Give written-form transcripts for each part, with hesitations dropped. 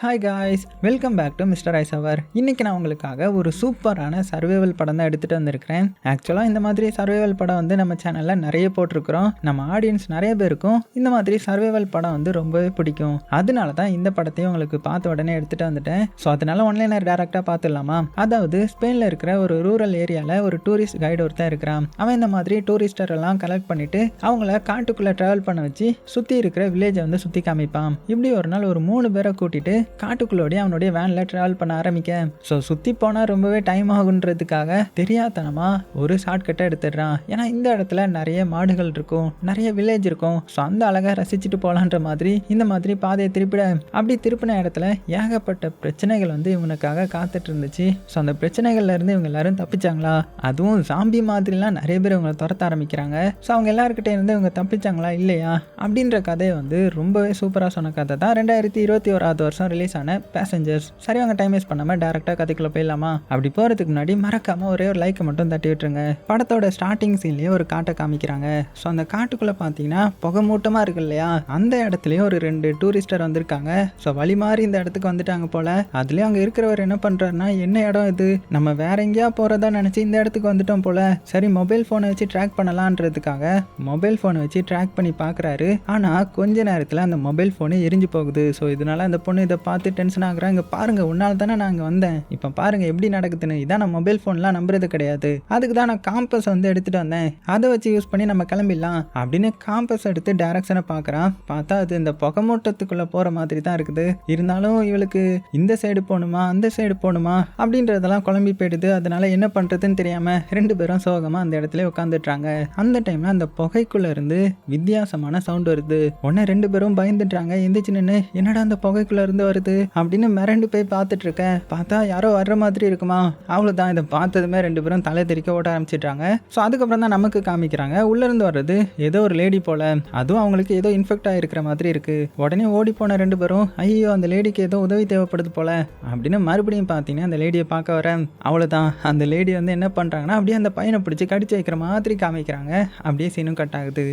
Hi guys, welcome back to mister ஐசவர். இன்றைக்கி நான் உங்களுக்காக ஒரு சூப்பரான சர்வைவல் படம் தான் எடுத்துகிட்டு வந்திருக்கிறேன். ஆக்சுவலாக இந்த மாதிரி சர்வைவல் படம் வந்து நம்ம சேனலில் நிறைய போட்டிருக்கிறோம். நம்ம ஆடியன்ஸ் நிறைய பேருக்கும் இந்த மாதிரி சர்வைவல் படம் வந்து ரொம்பவே பிடிக்கும். அதனால தான் இந்த படத்தையும் உங்களுக்கு பார்த்த உடனே எடுத்துகிட்டு வந்துட்டேன். ஸோ அதனால ஒன்லைனர் டேரெக்டாக பார்த்துடலாமா? அதாவது ஸ்பெயினில் இருக்கிற ஒரு ரூரல் ஏரியாவில் ஒரு டூரிஸ்ட் கைடு ஒருத்தன் இருக்கிறான். அவன் இந்த மாதிரி டூரிஸ்டர் எல்லாம் கலெக்ட் பண்ணிட்டு அவங்கள காட்டுக்குள்ளே ட்ராவல் பண்ண வச்சு சுற்றி இருக்கிற வில்லேஜை வந்து சுற்றி காமிப்பான். இப்படி ஒரு நாள் ஒரு 3 பேரை கூட்டிட்டு காட்டுக்குள்ளோடைய அவனுடைய வேனில் ட்ராவல் பண்ண ஆரம்பிக்க, ஸோ சுற்றி போனால் ரொம்பவே டைம் ஆகுன்றதுக்காக தெரியாதனமா ஒரு ஷார்ட்கட்டை எடுத்துடுறான். ஏன்னா இந்த இடத்துல நிறைய மாடுகள் இருக்கும், நிறைய வில்லேஜ் இருக்கும். ஸோ அந்த அழகாக ரசிச்சுட்டு போகலான்ற மாதிரி இந்த மாதிரி பாதையை திருப்பிட, அப்படி திருப்பின இடத்துல ஏகப்பட்ட பிரச்சனைகள் வந்து இவனுக்காக காத்துட்டு இருந்துச்சு. ஸோ அந்த பிரச்சனைகள்ல இருந்து இவங்க எல்லாரும் தப்பிச்சாங்களா? அதுவும் ஜாம்பி மாதிரிலாம் நிறைய பேர் இவங்களை துரத்த ஆரம்பிக்கிறாங்க. ஸோ அவங்க எல்லாருக்கிட்டே இருந்து இவங்க தப்பிச்சாங்களா இல்லையா அப்படின்ற கதையை வந்து ரொம்பவே சூப்பராக சொன்ன கதை தான் 2021 ரிலீஸ் ஆன பேசஞ்சர்ஸ். சரி, அவங்க டைம் வேஸ்ட் பண்ணாம டேரக்டா கதைக்குள்ள போயிடலாமா? அப்படி போறதுக்கு முன்னாடி மறக்காம ஒரே ஒரு லைக்கை மட்டும் தட்டி விட்டுருங்க. படத்தோட ஸ்டார்டிங் சீன்லயே ஒரு காட்டை காமிக்கிறாங்க. ஸோ அந்த காட்டுக்குள்ள பார்த்தீங்கன்னா புகை மூட்டமா இருக்கு இல்லையா? அந்த இடத்துலயும் ஒரு 2 டூரிஸ்டர் வந்திருக்காங்க. ஸோ வழி மாறி இந்த இடத்துக்கு வந்துட்டாங்க போல. அதுலயும் அங்க இருக்கிறவர் என்ன பண்றாருன்னா, என்ன இடம் இது, நம்ம வேற எங்கேயா போறதா நினைச்சு இந்த இடத்துக்கு வந்துட்டோம் போல. சரி, மொபைல் போனை வச்சு ட்ராக் பண்ணலான்றதுக்காக மொபைல் போனை வச்சு ட்ராக் பண்ணி பாக்குறாரு. ஆனா கொஞ்ச நேரத்துல அந்த மொபைல் போனு எரிஞ்சு போகுது. ஸோ இதனால அந்த பொண்ணு இதை பார்த்து டென்ஷன் ஆகுறாங்க. இங்க பாருங்க, உன்னால தானே நான் இங்க வந்தேன், இப்போ பாருங்க எப்படி நடக்குதுன்னு. இதான் நான் மொபைல் போன்லாம் நம்புறது கிடையாது, அதுக்கு தான் நான் காம்பஸ் வந்து எடுத்துட்டு வந்தேன், அதை வச்சு யூஸ் பண்ணி நம்ம கிளம்பிடலாம் அப்படின்னு காம்பஸ் எடுத்து டைரக்ஷனை பார்க்குறான். பார்த்தா அது இந்த புகமூட்டத்துக்குள்ள போற மாதிரி தான் இருக்குது. இருந்தாலும் இவளுக்கு இந்த சைடு போகணுமா அந்த சைடு போகணுமா அப்படின்றதெல்லாம் குழம்பி போயிடுது. அதனால என்ன பண்றதுன்னு தெரியாம 2 பேரும் சோகமா அந்த இடத்துல உட்காந்துட்டாங்க. அந்த டைம்ல அந்த புகைக்குள்ள இருந்து வித்தியாசமான சவுண்ட் வருது. உடனே 2 பேரும் பயந்துட்டாங்க. எந்திரிச்சு நின்று, என்னடா அந்த புகைக்குள்ள இருந்து வருது அப்படின்னு மிரண்டு போய் பார்த்துட்டு இருக்கேன். பார்த்தா யாரோ வர்ற மாதிரி இருக்குமா? அவ்வளோதான், இதை பார்த்ததுமே 2 பேரும் தலை தெறிக்க ஓட ஆரம்பிச்சிட்டாங்க. ஸோ அதுக்கப்புறம் தான் நமக்கு காமிக்கிறாங்க, உள்ள இருந்து வர்றது ஏதோ ஒரு லேடி போல. அதுவும் அவங்களுக்கு ஏதோ இன்ஃபெக்ட் ஆகிருக்கிற மாதிரி இருக்கு. உடனே ஓடி போன 2 பேரும், ஐயோ அந்த லேடிக்கு ஏதோ உதவி தேவைப்படுது போல அப்படின்னு மறுபடியும் பார்த்தீங்கன்னா அந்த லேடியை பார்க்க வரேன். அவ்வளோதான், அந்த லேடி வந்து என்ன பண்ணுறாங்கன்னா அப்படியே அந்த பையனை பிடிச்சி கடிச்சு வைக்கிற மாதிரி காமிக்கிறாங்க. அப்படியே சீனும் கட் ஆகுது.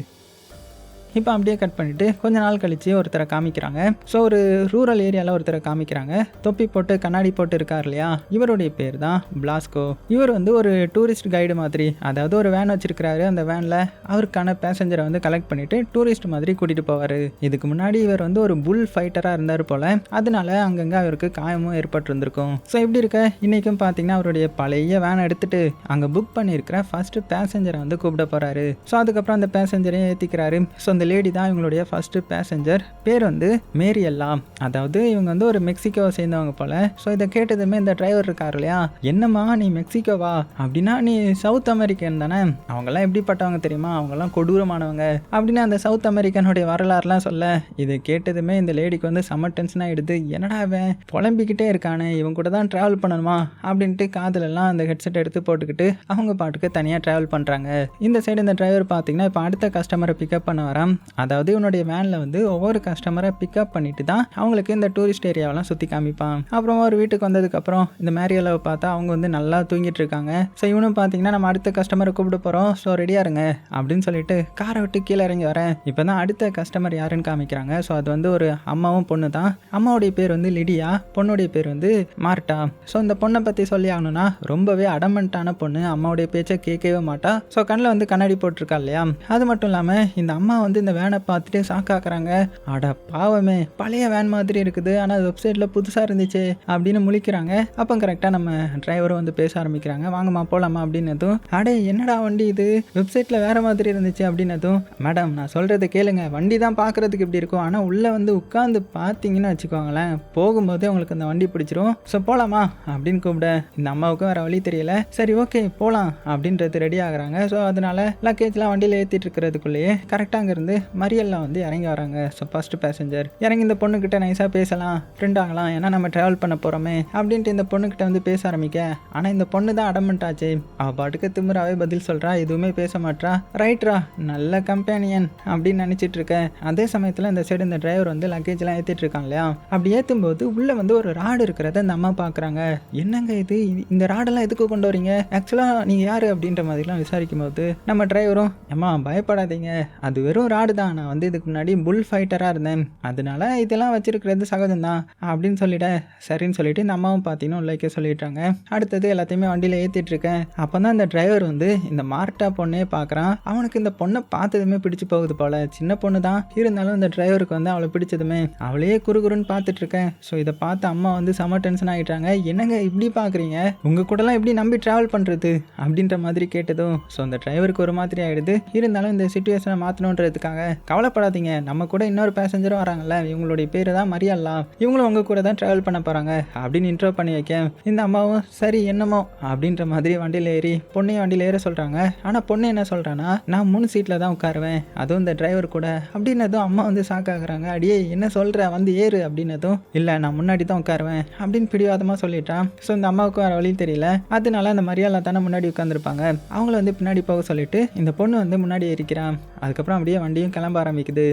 இப்போ அப்படியே கட் பண்ணிவிட்டு கொஞ்ச நாள் கழித்து ஒருத்தரை காமிக்கிறாங்க. ஸோ ஒரு ரூரல் ஏரியாவில் ஒருத்தரை காமிக்கிறாங்க. தொப்பி போட்டு கண்ணாடி போட்டு இருக்கார் இல்லையா, இவருடைய பேர் தான் பிளாஸ்கோ. இவர் வந்து ஒரு டூரிஸ்ட் கைடு மாதிரி, அதாவது ஒரு வேன் வச்சிருக்கிறாரு. அந்த வேனில் அவருக்கான பேசஞ்சரை வந்து கலெக்ட் பண்ணிவிட்டு டூரிஸ்ட் மாதிரி கூட்டிகிட்டு போவார். இதுக்கு முன்னாடி இவர் வந்து ஒரு புல் ஃபைட்டராக இருந்தார் போல். அதனால அங்கங்கே அவருக்கு காயமும் ஏற்பட்டிருந்திருக்கும். ஸோ இப்படி இருக்க இன்றைக்கும் பார்த்தீங்கன்னா அவருடைய பழைய வேனை எடுத்துகிட்டு அங்கே புக் பண்ணியிருக்கிற ஃபஸ்ட்டு பேசஞ்சரை வந்து கூப்பிட போகிறாரு. ஸோ அதுக்கப்புறம் அந்த பேசஞ்சரையும் ஏற்றிக்கிறாரு. ஸோ அந்த லேடி தான் இவங்களுடைய ஃபர்ஸ்ட் பேசஞ்சர். பேர் வந்து மேரியல்லா. அதாவது இவங்க வந்து ஒரு மெக்சிகோவை சேர்ந்தவங்க போல. ஸோ இதை கேட்டதுமே இந்த டிரைவர் இருக்கார் இல்லையா, என்னம்மா நீ மெக்சிகோவா அப்படின்னா நீ சவுத் அமெரிக்கன் தானே, அவங்கெல்லாம் எப்படிப்பட்டவங்க தெரியுமா, அவங்கெல்லாம் கொடூரமானவங்க அப்படின்னு அந்த சவுத் அமெரிக்கனுடைய வரலாறுலாம் சொல்ல, இதை கேட்டதுமே இந்த லேடிக்கு வந்து செம்ம டென்ஷன் ஆகிடுது. என்னடா அவன் புலம்பிக்கிட்டே இருக்கானே, இவங்க கூட தான் ட்ராவல் பண்ணணுமா அப்படின்ட்டு காதலெல்லாம் அந்த ஹெட்செட் எடுத்து போட்டுக்கிட்டு அவங்க பாட்டுக்கு தனியாக ட்ராவல் பண்ணுறாங்க. இந்த சைடு இந்த டிரைவர் பார்த்தீங்கன்னா இப்போ அடுத்த கஸ்டமரை பிக்கப் பண்ண வரான். அதாவது இவனுடைய வேனில் வந்து ஒவ்வொரு கஸ்டமரை பிக்கப் பண்ணிட்டு தான் அவங்களுக்கு இந்த டூரிஸ்ட் ஏரியாவெல்லாம் சுற்றி காமிப்பான். அப்புறமா ஒரு வீட்டுக்கு வந்ததுக்கப்புறம் இந்த மேரியலாவை பார்த்தா அவங்க வந்து நல்லா தூங்கிட்டு இருக்காங்க. ஸோ இவனும் பார்த்தீங்கன்னா நம்ம அடுத்த கஸ்டமரை கூப்பிட போகிறோம், ஸோ ரெடியாக இருங்க அப்படின்னு சொல்லிட்டு காரை விட்டு கீழே இறங்கி வரேன். இப்போ தான் அடுத்த கஸ்டமர் யாருன்னு காமிக்கிறாங்க. ஸோ அது வந்து ஒரு அம்மாவும் பொண்ணு தான். அம்மாவுடைய பேர் வந்து லிடியா, பொண்ணுடைய பேர் வந்து மார்ட்டா. ஸோ இந்த பொண்ணை பற்றி சொல்லி ஆகணும்னா ரொம்பவே அடமெண்ட்டான பொண்ணு, அம்மாவுடைய பேச்சை கேட்கவே மாட்டா. ஸோ கண்ணில் வந்து கண்ணாடி போட்டிருக்கா இல்லையா, அது மட்டும் இல்லாமல் இந்த அம்மா வந்து இந்த வேனை பார்த்துட்டு ஷாக்காக்குறாங்க. அட பாவமே, பழைய வேன் மாதிரி இருக்குது, ஆனால் வெப்சைட்டில் புதுசாக இருந்துச்சு அப்படின்னு முழிக்கிறாங்க. அப்போ கரெக்டாக நம்ம டிரைவரும் வந்து பேச ஆரம்பிக்கிறாங்க. வாங்கம்மா போகலாமா அப்படின்னதும், அடே என்னடா வண்டி இது, வெப்சைட்டில் வேறு மாதிரி இருந்துச்சு அப்படின்னதும், மேடம் நான் சொல்கிறத கேளுங்க, வண்டி தான் பார்க்குறதுக்கு இப்படி இருக்கும், ஆனால் உள்ளே வந்து உட்காந்து பார்த்தீங்கன்னு வச்சுக்கோங்களேன், போகும்போதே உங்களுக்கு அந்த வண்டி பிடிச்சிரும். ஸோ போகலாமா அப்படின்னு கூப்பிட இந்த அம்மாவுக்கும் வேறு வழி தெரியல. சரி ஓகே போகலாம் அப்படின்றது ரெடி ஆகுறாங்க. ஸோ அதனால லக்கேஜ்லாம் வண்டியில் ஏற்றிட்டு இருக்கிறதுக்குள்ளேயே கரெக்டாக அங்கேருந்து மரியல்லாம் வந்து இறங்கி வராங்க. ஸோ ஃபர்ஸ்ட் பேசஞ்சர் இறங்கி இந்த பொண்ணுக்கிட்ட நைஸாக பேசலாம், ஃப்ரெண்ட் ஆகலாம், ஏன்னா நம்ம ட்ராவல் பண்ண போகிறோமே அப்படின்ட்டு இந்த பொண்ணுக்கிட்ட வந்து பேச ஆரம்பிக்க, ஆனால் இந்த பொண்ணு தான் அடமெண்ட் ஆச்சு. அவள் பாட்டுக்கு திமிராவே பதில் சொல்கிறா, எதுவுமே பேச மாட்டா. ரைட்ரா, நல்ல கம்பேனியன் அப்படின்னு நினச்சிட்டு இருக்கேன். அதே சமயத்தில் இந்த சைடு இந்த டிரைவர் வந்து லக்கேஜ்லாம் ஏற்றிட்டு இருக்காங்க இல்லையா, அப்படி ஏற்றும் போது உள்ளே வந்து ஒரு ராடு இருக்கிறத இந்த அம்மா பார்க்குறாங்க. என்னங்க இது, இந்த ராடெல்லாம் எதுக்கு கொண்டு வரீங்க, ஆக்சுவலாக நீங்கள் யார் அப்படின்ற மாதிரிலாம் விசாரிக்கும் போது நம்ம டிரைவரும், அம்மா பயப்படாதீங்க, அது வெறும் ராடு ஃப்ராடு தான், நான் வந்து இதுக்கு முன்னாடி புல் ஃபைட்டராக இருந்தேன், அதனால இதெல்லாம் வச்சிருக்கிறது சகஜம் தான் அப்படின்னு சொல்லிட சரின்னு சொல்லிட்டு இந்த அம்மாவும் பார்த்தீங்கன்னா உள்ளே சொல்லிட்டாங்க. அடுத்தது எல்லாத்தையுமே வண்டியில் ஏற்றிட்டு இருக்கேன். அப்போ தான் இந்த டிரைவர் வந்து இந்த மார்ட்டா பொண்ணே பார்க்குறான். அவனுக்கு இந்த பொண்ணை பார்த்ததுமே பிடிச்சி போகுது போல. சின்ன பொண்ணு தான் இருந்தாலும் இந்த டிரைவருக்கு வந்து அவளை பிடிச்சதுமே அவளையே குறுகுறுன்னு பார்த்துட்டு இருக்கேன். ஸோ இதை பார்த்து அம்மா வந்து செம டென்ஷன் ஆகிட்டாங்க. என்னங்க இப்படி பார்க்குறீங்க, உங்கள் கூடலாம் எப்படி நம்பி ட்ராவல் பண்ணுறது அப்படின்ற மாதிரி கேட்டதும் ஸோ அந்த டிரைவருக்கு ஒரு மாதிரி ஆகிடுது. இருந்தாலும் இந்த சிச்சுவேஷனை மாற்றணுன்றதுக்காக கவலைப்படாதீங்க, நம்ம கூட இன்னொரு பேசஞ்சரும் வராங்கல்ல, இவங்களுடைய பேர் தான் மரியால்லா, இவங்களும் உங்கள் கூட தான் ட்ராவல் பண்ண போகிறாங்க அப்படின்னு இன்ட்ரோ பண்ணி வைக்க இந்த அம்மாவும் சரி என்னமோ அப்படின்ற மாதிரி வண்டியில் ஏறி பொண்ணையும் வண்டியில் ஏற சொல்கிறாங்க. ஆனால் பொண்ணு என்ன சொல்கிறான்னா, நான் 3 சீட்டில் தான் உட்காருவேன், அதுவும் இந்த டிரைவர் கூட அப்படின்னதும் அம்மா வந்து ஷாக்காகிறாங்க. அடியே என்ன சொல்கிற, வந்து ஏறு அப்படின்னதும் இல்லை நான் முன்னாடி தான் உட்காருவேன் அப்படின்னு பிடிவாதமாக சொல்லிட்டான். ஸோ இந்த அம்மாவுக்கு வேறு வழி தெரியல, அதனால அந்த மரியாதை தானே முன்னாடி உட்காந்துருப்பாங்க, அவங்கள வந்து பின்னாடி போக சொல்லிட்டு இந்த பொண்ணு வந்து முன்னாடி ஏறிக்கிறான். அதுக்கப்புறம் அப்படியே வண்டியும் கிளம்ப ஆரம்பிக்குது.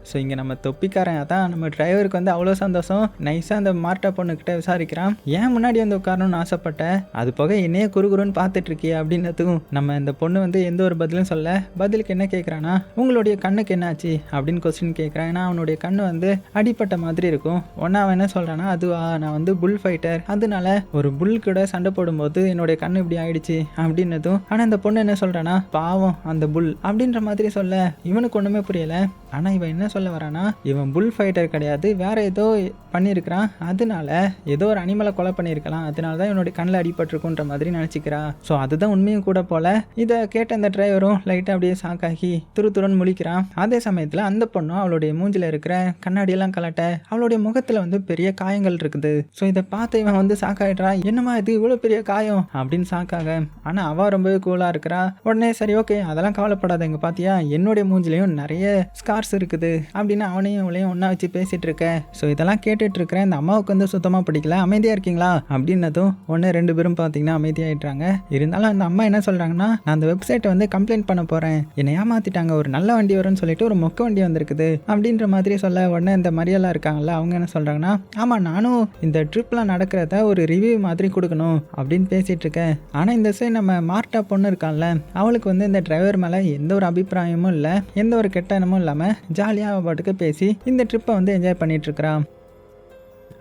ஸோ இங்கே நம்ம தொப்பிக்காரன் தான் நம்ம டிரைவருக்கு வந்து அவ்வளோ சந்தோஷம். நைஸாக அந்த மார்ட்டா பொண்ணுக்கிட்ட விசாரிக்கிறான், ஏன் முன்னாடி வந்து உட்காரணும்னு ஆசைப்பட்டேன், அது போக என்னையே குறுகுறுன்னு பார்த்துட்ருக்கிய அப்படின்னதும் நம்ம இந்த பொண்ணு வந்து எந்த ஒரு பதிலும் சொல்ல. பதிலுக்கு என்ன கேட்குறான்னா, உங்களுடைய கண்ணுக்கு என்ன ஆச்சு அப்படின்னு கொஸ்டின் கேட்குறான். ஏன்னா அவனுடைய கண்ணு வந்து அடிப்பட்ட மாதிரி இருக்கும். ஒன்றா அவன் என்ன சொல்கிறான்னா, அதுவா நான் வந்து புல் ஃபைட்டர், அதனால ஒரு புல் கூட சண்டை போடும்போது என்னுடைய கண்ணு இப்படி ஆயிடுச்சு அப்படின்னதும். ஆனால் இந்த பொண்ணு என்ன சொல்கிறான்னா, பாவம் அந்த புல் அப்படின்ற மாதிரி சொல்ல இவனுக்கு ஒன்றுமே புரியலை. ஆனால் இவன் என்ன சொல்ல வரானா, இவன் புல் ஃபைட்டர் கிடையாது, வேற ஏதோ பண்ணியிருக்கிறான், அதனால ஏதோ ஒரு அனிமலை கொலை பண்ணியிருக்கலாம், அதனால தான் இவனுடைய கண்ணில் அடிபட்டிருக்குன்ற மாதிரி நினச்சிக்கிறா. ஸோ அதுதான் உண்மையும் கூட போல. இதை கேட்ட அந்த டிரைவரும் லைட்டாக அப்படியே ஷாக்காகி துருன்னு முழிக்கிறான். அதே சமயத்தில் அந்த பொண்ணும் அவளுடைய மூஞ்சில் இருக்கிற கண்ணாடியெல்லாம் கலட்ட அவளுடைய முகத்தில் வந்து பெரிய காயங்கள் இருக்குது. ஸோ இதை பார்த்து இவன் வந்து ஷாக்காயிடுறான், என்னம்மா இது இவ்வளோ பெரிய காயம் அப்படின்னு ஷாக்காக. ஆனால் அவள் ரொம்பவே கூலாக இருக்கிறா. உடனே சரி ஓகே அதெல்லாம் கவலைப்படாதீங்க, பார்த்தியா என்னுடைய மூஞ்சிலையும் நிறைய ஸ்கார்ஸ் இருக்குது அப்படின்னு அவனையும் அவளையும் ஒன்றா வச்சு பேசிகிட்டு இருக்க. ஸோ இதெல்லாம் கேட்டுட்டு இருக்கிறேன். இந்த அம்மாவுக்கு வந்து சுத்தமாக பிடிக்கல. அமைதியாக இருக்கீங்களா அப்படின்னதும் ஒன்று 2 பேரும் பார்த்தீங்கன்னா அமைதியாகிட்டாங்க. இருந்தாலும் அந்த அம்மா என்ன சொல்கிறாங்கன்னா, நான் அந்த வெப்சைட்டை வந்து கம்ப்ளைண்ட் பண்ண போகிறேன், என்னை ஏமாற்றிட்டாங்க, ஒரு நல்ல வண்டி வரும்னு சொல்லிட்டு ஒரு மொக்க வண்டி வந்திருக்குது அப்படின்ற மாதிரி சொல்ல. உடனே இந்த மரியாதை இருக்காங்கல்ல, அவங்க என்ன சொல்கிறாங்கன்னா, ஆமாம் நானும் இந்த ட்ரிப்லாம் நடக்கிறத ஒரு ரிவ்யூ மாதிரி கொடுக்கணும் அப்படின்னு பேசிகிட்டு இருக்கேன். ஆனால் இந்த சைடு நம்ம மார்ட்டா பொண்ணு இருக்கான்ல, அவளுக்கு வந்து இந்த டிரைவர் மேலே எந்த ஒரு அபிப்பிராயமும் இல்லை, எந்த ஒரு கெட்ட எண்ணமும் இல்லாமல் ஜாலியாக பாட்டுக்கு பேசி இந்த ட்ரிப்பை வந்து என்ஜாய் பண்ணிட்டு இருக்கிறான்.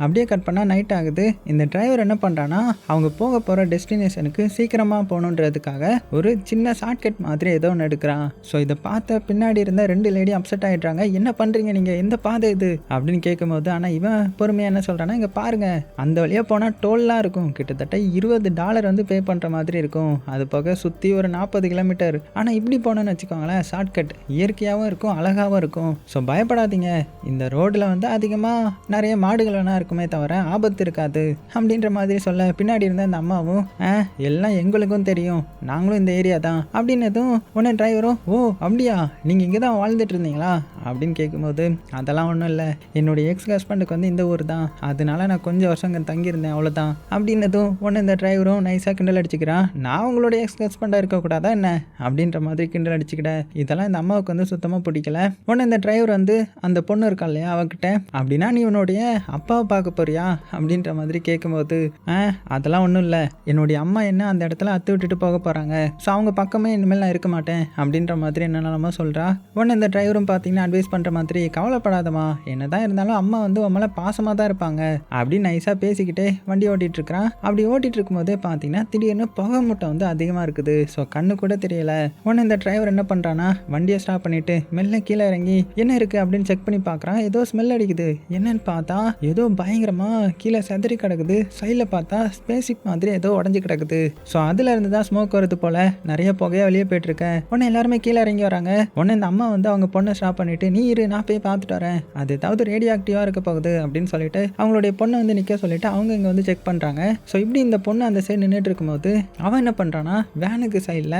அப்படியே கட் பண்ணால் நைட் ஆகுது. இந்த டிரைவர் என்ன பண்ணுறான்னா, அவங்க போக போகிற டெஸ்டினேஷனுக்கு சீக்கிரமாக போகணுன்றதுக்காக ஒரு சின்ன ஷார்ட்கட் மாதிரி ஏதோ ஒன்று எடுக்கிறான். ஸோ இதை பார்த்த பின்னாடி இருந்த 2 லேடி அப்செட் ஆகிடுறாங்க. என்ன பண்ணுறீங்க நீங்கள், எந்த பாதை இது அப்படின்னு கேட்கும்போது, ஆனால் இவன் பொறுமையாக என்ன சொல்கிறான்னா, இங்கே பாருங்கள் அந்த வழியாக போனால் டோல்லாம் இருக்கும், கிட்டத்தட்ட $20 வந்து பே பண்ணுற மாதிரி இருக்கும், அது போக சுற்றி ஒரு 40 கிலோமீட்டர். ஆனால் இப்படி போனோன்னு வச்சுக்கோங்களேன், ஷார்ட்கட் இயற்கையாகவும் இருக்கும் அழகாகவும் இருக்கும். ஸோ பயப்படாதீங்க, இந்த ரோடில் வந்து அதிகமாக நிறைய மாடுகள் வேணா இருக்குமே தவிர ஆபத்து இருக்காது அப்படின்ற மாதிரி சொல்ல. பின்னாடி இருந்த அந்த அம்மாவும் எல்லாம் எங்களுக்கும் தெரியும், நாங்களும் இந்த ஏரியா தான் அப்படின்னதும் உடனே டிரைவரும், ஓ அப்படியா நீங்கள் இங்கே தான் வாழ்ந்துட்டு இருந்தீங்களா அப்படின்னு கேட்கும்போது, அதெல்லாம் ஒன்றும் இல்லை, என்னுடைய எக்ஸ் ஹஸ்பண்டுக்கு வந்து இந்த ஊர் தான், அதனால நான் கொஞ்சம் வருஷம் இங்கே தங்கியிருந்தேன் அவ்வளோதான் அப்படின்னதும் உடனே இந்த டிரைவரும் நைஸாக கிண்டல் அடிச்சுக்கிறான், நான் உங்களுடைய எக்ஸ் ஹஸ்பண்டாக இருக்கக்கூடாதா என்ன அப்படின்ற மாதிரி கிண்டல் அடிச்சுக்கிட்டேன். இதெல்லாம் இந்த அம்மாவுக்கு வந்து சுத்தமாக பிடிக்கல. உடனே இந்த டிரைவர் வந்து அந்த பொண்ணு இருக்கா இல்லையா அவகிட்ட, அப்படின்னா நீ உன்னுடைய அப்பாவை பார்க்க போறியா அப்படின்ற மாதிரி கேட்கும்போது, அதெல்லாம் ஒன்றும் இல்லை, என்னுடைய அம்மா என்ன அந்த இடத்துல அத்து விட்டுட்டு போக போகிறாங்க, ஸோ அவங்க பக்கமே இனிமேல் நான் இருக்க மாட்டேன் அப்படின்ற மாதிரி என்னென்னமோ சொல்கிறா. உடனே இந்த டிரைவரும் பார்த்தீங்கன்னா அட்வைஸ் பண்ணுற மாதிரி, கவலைப்படாதம்மா, என்ன தான் இருந்தாலும் அம்மா வந்து உன் மேலே பாசமாக தான் இருப்பாங்க அப்படின்னு நைஸாக பேசிக்கிட்டே வண்டி ஓட்டிகிட்டு இருக்கிறான். அப்படி ஓட்டிகிட்டு இருக்கும்போதே பார்த்தீங்கன்னா திடீர்னு புகை மூட்டை வந்து அதிகமாக இருக்குது. ஸோ கண்ணு கூட தெரியல. உடனே இந்த டிரைவர் என்ன பண்ணுறான்னா, வண்டியை ஸ்டாப் பண்ணிவிட்டு மெல்ல கீழே இறங்கி என்ன இருக்குது அப்படின்னு செக் பண்ணி பார்க்குறான். ஏதோ ஸ்மெல் அடிக்குது, என்னன்னு பார்த்தா ஏதோ பயங்கரமாக கீழே செதறி கிடக்குது. சைடில் பார்த்தா ஸ்பேஸ்ஷிப் மாதிரி ஏதோ உடஞ்சி கிடக்குது. ஸோ அதில் இருந்து தான் ஸ்மோக் வருது போல், நிறைய புகையாக வெளியே போயிட்டுருக்கேன். உடனே எல்லாருமே கீழே இறங்கி வராங்க. உடனே இந்த அம்மா வந்து அவங்க பொண்ணை ஸ்டாப் பண்ணிவிட்டு, நீ இரு நான் போய் பார்த்துட்டு வரேன், அது ஏதாவது ரேடியோ ஆக்டிவாக இருக்க போகுது அப்படின்னு சொல்லிட்டு அவங்களுடைய பொண்ணை வந்து நிற்க சொல்லிட்டு அவங்க இங்கே வந்து செக் பண்ணுறாங்க. ஸோ இப்படி இந்த பொண்ணு அந்த சைடு நின்றுட்டு இருக்கும்போது அவன் என்ன பண்ணுறான்னா, வேனுக்கு சைடில்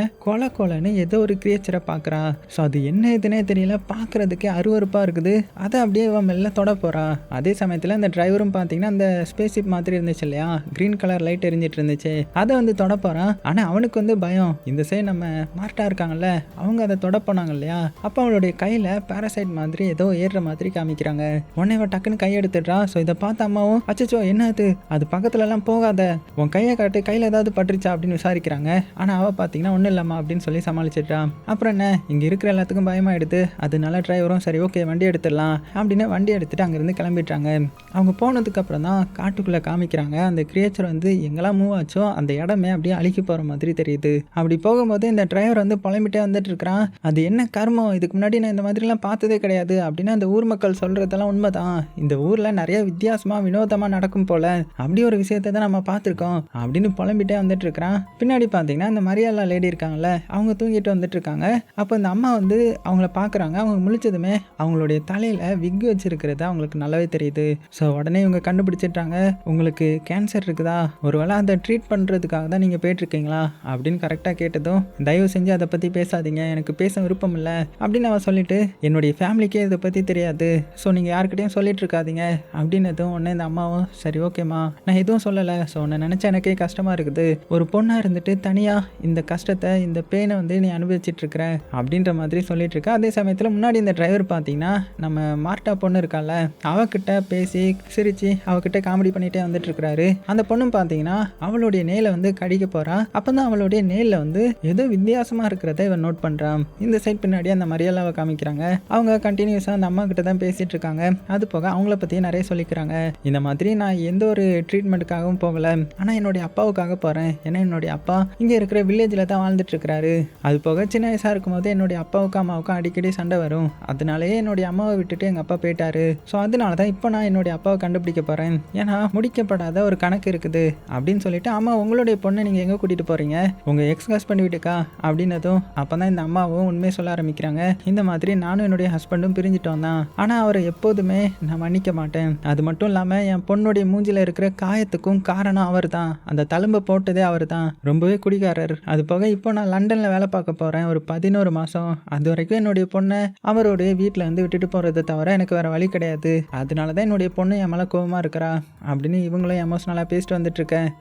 கொலைன்னு ஏதோ ஒரு கிரியேச்சரை பார்க்குறா. ஸோ அது என்ன இதுன்னே தெரியல, பார்க்குறதுக்கே அருவருப்பாக இருக்குது. அதை அப்படியே அவன் மெல்ல தொட போகிறா. அதே சமயத்தில் இந்த டிரைவர் இவரும் பார்த்தீங்கன்னா அந்த ஸ்பேஸ்ஷிப் மாதிரி இருந்துச்சு இல்லையா, கிரீன் கலர் லைட் எரிஞ்சிட்டு இருந்துச்சு, அதை வந்து தொட போகிறான். ஆனால் அவனுக்கு வந்து பயம். இந்த சைடு நம்ம மார்ட்டா இருக்காங்கல்ல, அவங்க அதை தொட போனாங்க இல்லையா, அப்போ அவளுடைய கையில் பேராசைட் மாதிரி ஏதோ ஏறுற மாதிரி காமிக்கிறாங்க. உடனே இவன் டக்குன்னு கை எடுத்துடுறா. ஸோ இதை பார்த்த அம்மாவும் அச்சச்சோ என்ன அது பக்கத்துலலாம் போகாத, உன் கையை காட்டு, கையில் ஏதாவது பட்டுருச்சா அப்படின்னு விசாரிக்கிறாங்க. ஆனால் அவள் பார்த்தீங்கன்னா ஒன்றும் இல்லம்மா அப்படின்னு சொல்லி சமாளிச்சிட்டான். அப்புறம் என்ன, இங்கே இருக்கிற எல்லாத்துக்கும் பயமாயிடுது. அதனால டிரைவரும் சரி ஓகே வண்டி எடுத்துடலாம் அப்படின்னு வண்டி எடுத்துட்டு அங்கேருந்து கிளம்பிட்டாங்க. அவங்க போனதுக்கு அப்புறம் தான் காட்டுக்குள்ளே காமிக்கிறாங்க. அந்த கிரியேச்சர் வந்து எங்கெல்லாம் மூவ் ஆச்சோ அந்த இடமே அப்படியே அழுகி போகிற மாதிரி தெரியுது. அப்படி போகும்போது இந்த டிரைவர் வந்து புலம்பிட்டே வந்துட்டு இருக்கிறான். அது என்ன கர்மம், இதுக்கு முன்னாடி நான் இந்த மாதிரிலாம் பார்த்ததே கிடையாது அப்படின்னு அந்த ஊர் மக்கள் சொல்கிறதெல்லாம் உண்மைதான். இந்த ஊரில் நிறைய வித்தியாசமாக வினோதமாக நடக்கும் போல, அப்படி ஒரு விஷயத்தை தான் நம்ம பார்த்துருக்கோம் அப்படின்னு புலம்பிட்டே வந்துட்டு இருக்கிறான். பின்னாடி பார்த்தீங்கன்னா இந்த மரியாதை லேடி இருக்காங்கல்ல, அவங்க தூங்கிட்டு வந்துட்டு இருக்காங்க. அப்போ இந்த அம்மா வந்து அவங்கள பார்க்குறாங்க. அவங்க முழிச்சதுமே அவங்களுடைய தலையில் விக் வச்சிருக்கிறது அவங்களுக்கு நல்லாவே தெரியுது. ஸோ உடனே இவங்க கண்டுபிடிச்சிட்டாங்க, உங்களுக்கு கேன்சர் இருக்குதா, ஒருவேளை அதை ட்ரீட் பண்ணுறதுக்காக தான் நீங்கள் போயிட்டுருக்கீங்களா அப்படின்னு கரெக்டாக கேட்டதும், தயவு செஞ்சு அதை பற்றி பேசாதீங்க, எனக்கு பேச விருப்பம் இல்லை அப்படின்னு அவன் சொல்லிட்டு, என்னுடைய ஃபேமிலிக்கே இதை பற்றி தெரியாது, ஸோ நீங்கள் யாருக்கிட்டையும் சொல்லிட்டு இருக்காதீங்க அப்படின்னதும் உடனே இந்த அம்மாவும் சரி ஓகேம்மா நான் எதுவும் சொல்லலை, ஸோ உன்னை நினச்சா எனக்கே கஷ்டமாக இருக்குது, ஒரு பொண்ணாக இருந்துட்டு தனியாக இந்த கஷ்டத்தை இந்த பெயினை வந்து நீ அனுபவிச்சுட்டு இருக்கிற அப்படின்ற மாதிரி சொல்லிட்டு இருக்க. அதே சமயத்தில் முன்னாடி இந்த டிரைவர் பார்த்தீங்கன்னா நம்ம மார்ட்டா பொண்ணு இருக்கால, அவகிட்ட பேசி சிரிச்சு அவகிட்ட காமெடி பண்ணிட்டே வந்துட்டு இருக்கிறாரு. அந்த பொண்ணும் பார்த்தீங்கன்னா அவளுடைய நேலை வந்து கடிக்க போறா. அப்பதான் அவளுடைய நேலில் வந்து ஏதோ வித்தியாசமா இருக்கிறத இவன் நோட் பண்றான். இந்த சைட் பின்னாடி அந்த மரியாதை காமிக்கிறாங்க. அவங்க கண்டினியூஸா அந்த அம்மா கிட்ட தான் பேசிட்டு இருக்காங்க. அது போக அவங்கள பத்தி நிறைய சொல்லிக்கிறாங்க. இந்த மாதிரி நான் எந்த ஒரு ட்ரீட்மெண்ட்டுக்காகவும் போகல, ஆனா என்னுடைய அப்பாவுக்காக போறேன். ஏன்னா என்னுடைய அப்பா இங்க இருக்கிற வில்லேஜில் தான் வாழ்ந்துட்டு இருக்கிறாரு. அது போக சின்ன வயசா இருக்கும்போது என்னுடைய அப்பாவுக்கும் அம்மாவுக்கும் அடிக்கடி சண்டை வரும். அதனாலேயே என்னுடைய அம்மாவை விட்டுட்டு எங்க அப்பா போயிட்டாரு. ஸோ அதனால தான் இப்போ நான் என்னுடைய அப்பாவை கண்டுபிடிக்க போறேன். ஏன்னா முடிக்கப்படாத ஒரு கணக்கு இருக்குது அப்படின்னு சொல்லிட்டு, அம்மா உங்களுடைய பொண்ணை நீங்க எங்க கூட்டிட்டு போறீங்க, உங்க எக்ஸ் ஹஸ்பண்ட் வீட்டுக்கா அப்படின்னதும் அப்பதான் இந்த அம்மாவும் உண்மையை சொல்ல ஆரம்பிக்கிறாங்க. இந்த மாதிரி நானும் என்னுடைய ஹஸ்பண்டும் பிரிஞ்சிட்டோம் தான், ஆனா அவரை எப்போதுமே நான் மன்னிக்க மாட்டேன். அது மட்டும் இல்லாம என் பொண்ணுடைய மூஞ்சில இருக்கிற காயத்துக்கும் காரணம் அவர் தான், அந்த தழும்பை போட்டதே அவர் தான், ரொம்பவே குடிகாரர். அது போக இப்போ நான் லண்டன்ல வேலை பார்க்க போறேன் ஒரு 11 மாசம். அது வரைக்கும் என்னுடைய பொண்ணை அவருடைய வீட்டில் வந்து விட்டுட்டு போறதை தவிர எனக்கு வேற வழி கிடையாது. அதனாலதான் என்னுடைய பொண்ணு என் மேல கோபமா இருக்கிறா அப்படின்னு இவங்களும் எமோஷனலா பேசிட்டு வந்துட்டு இருக்கேன்.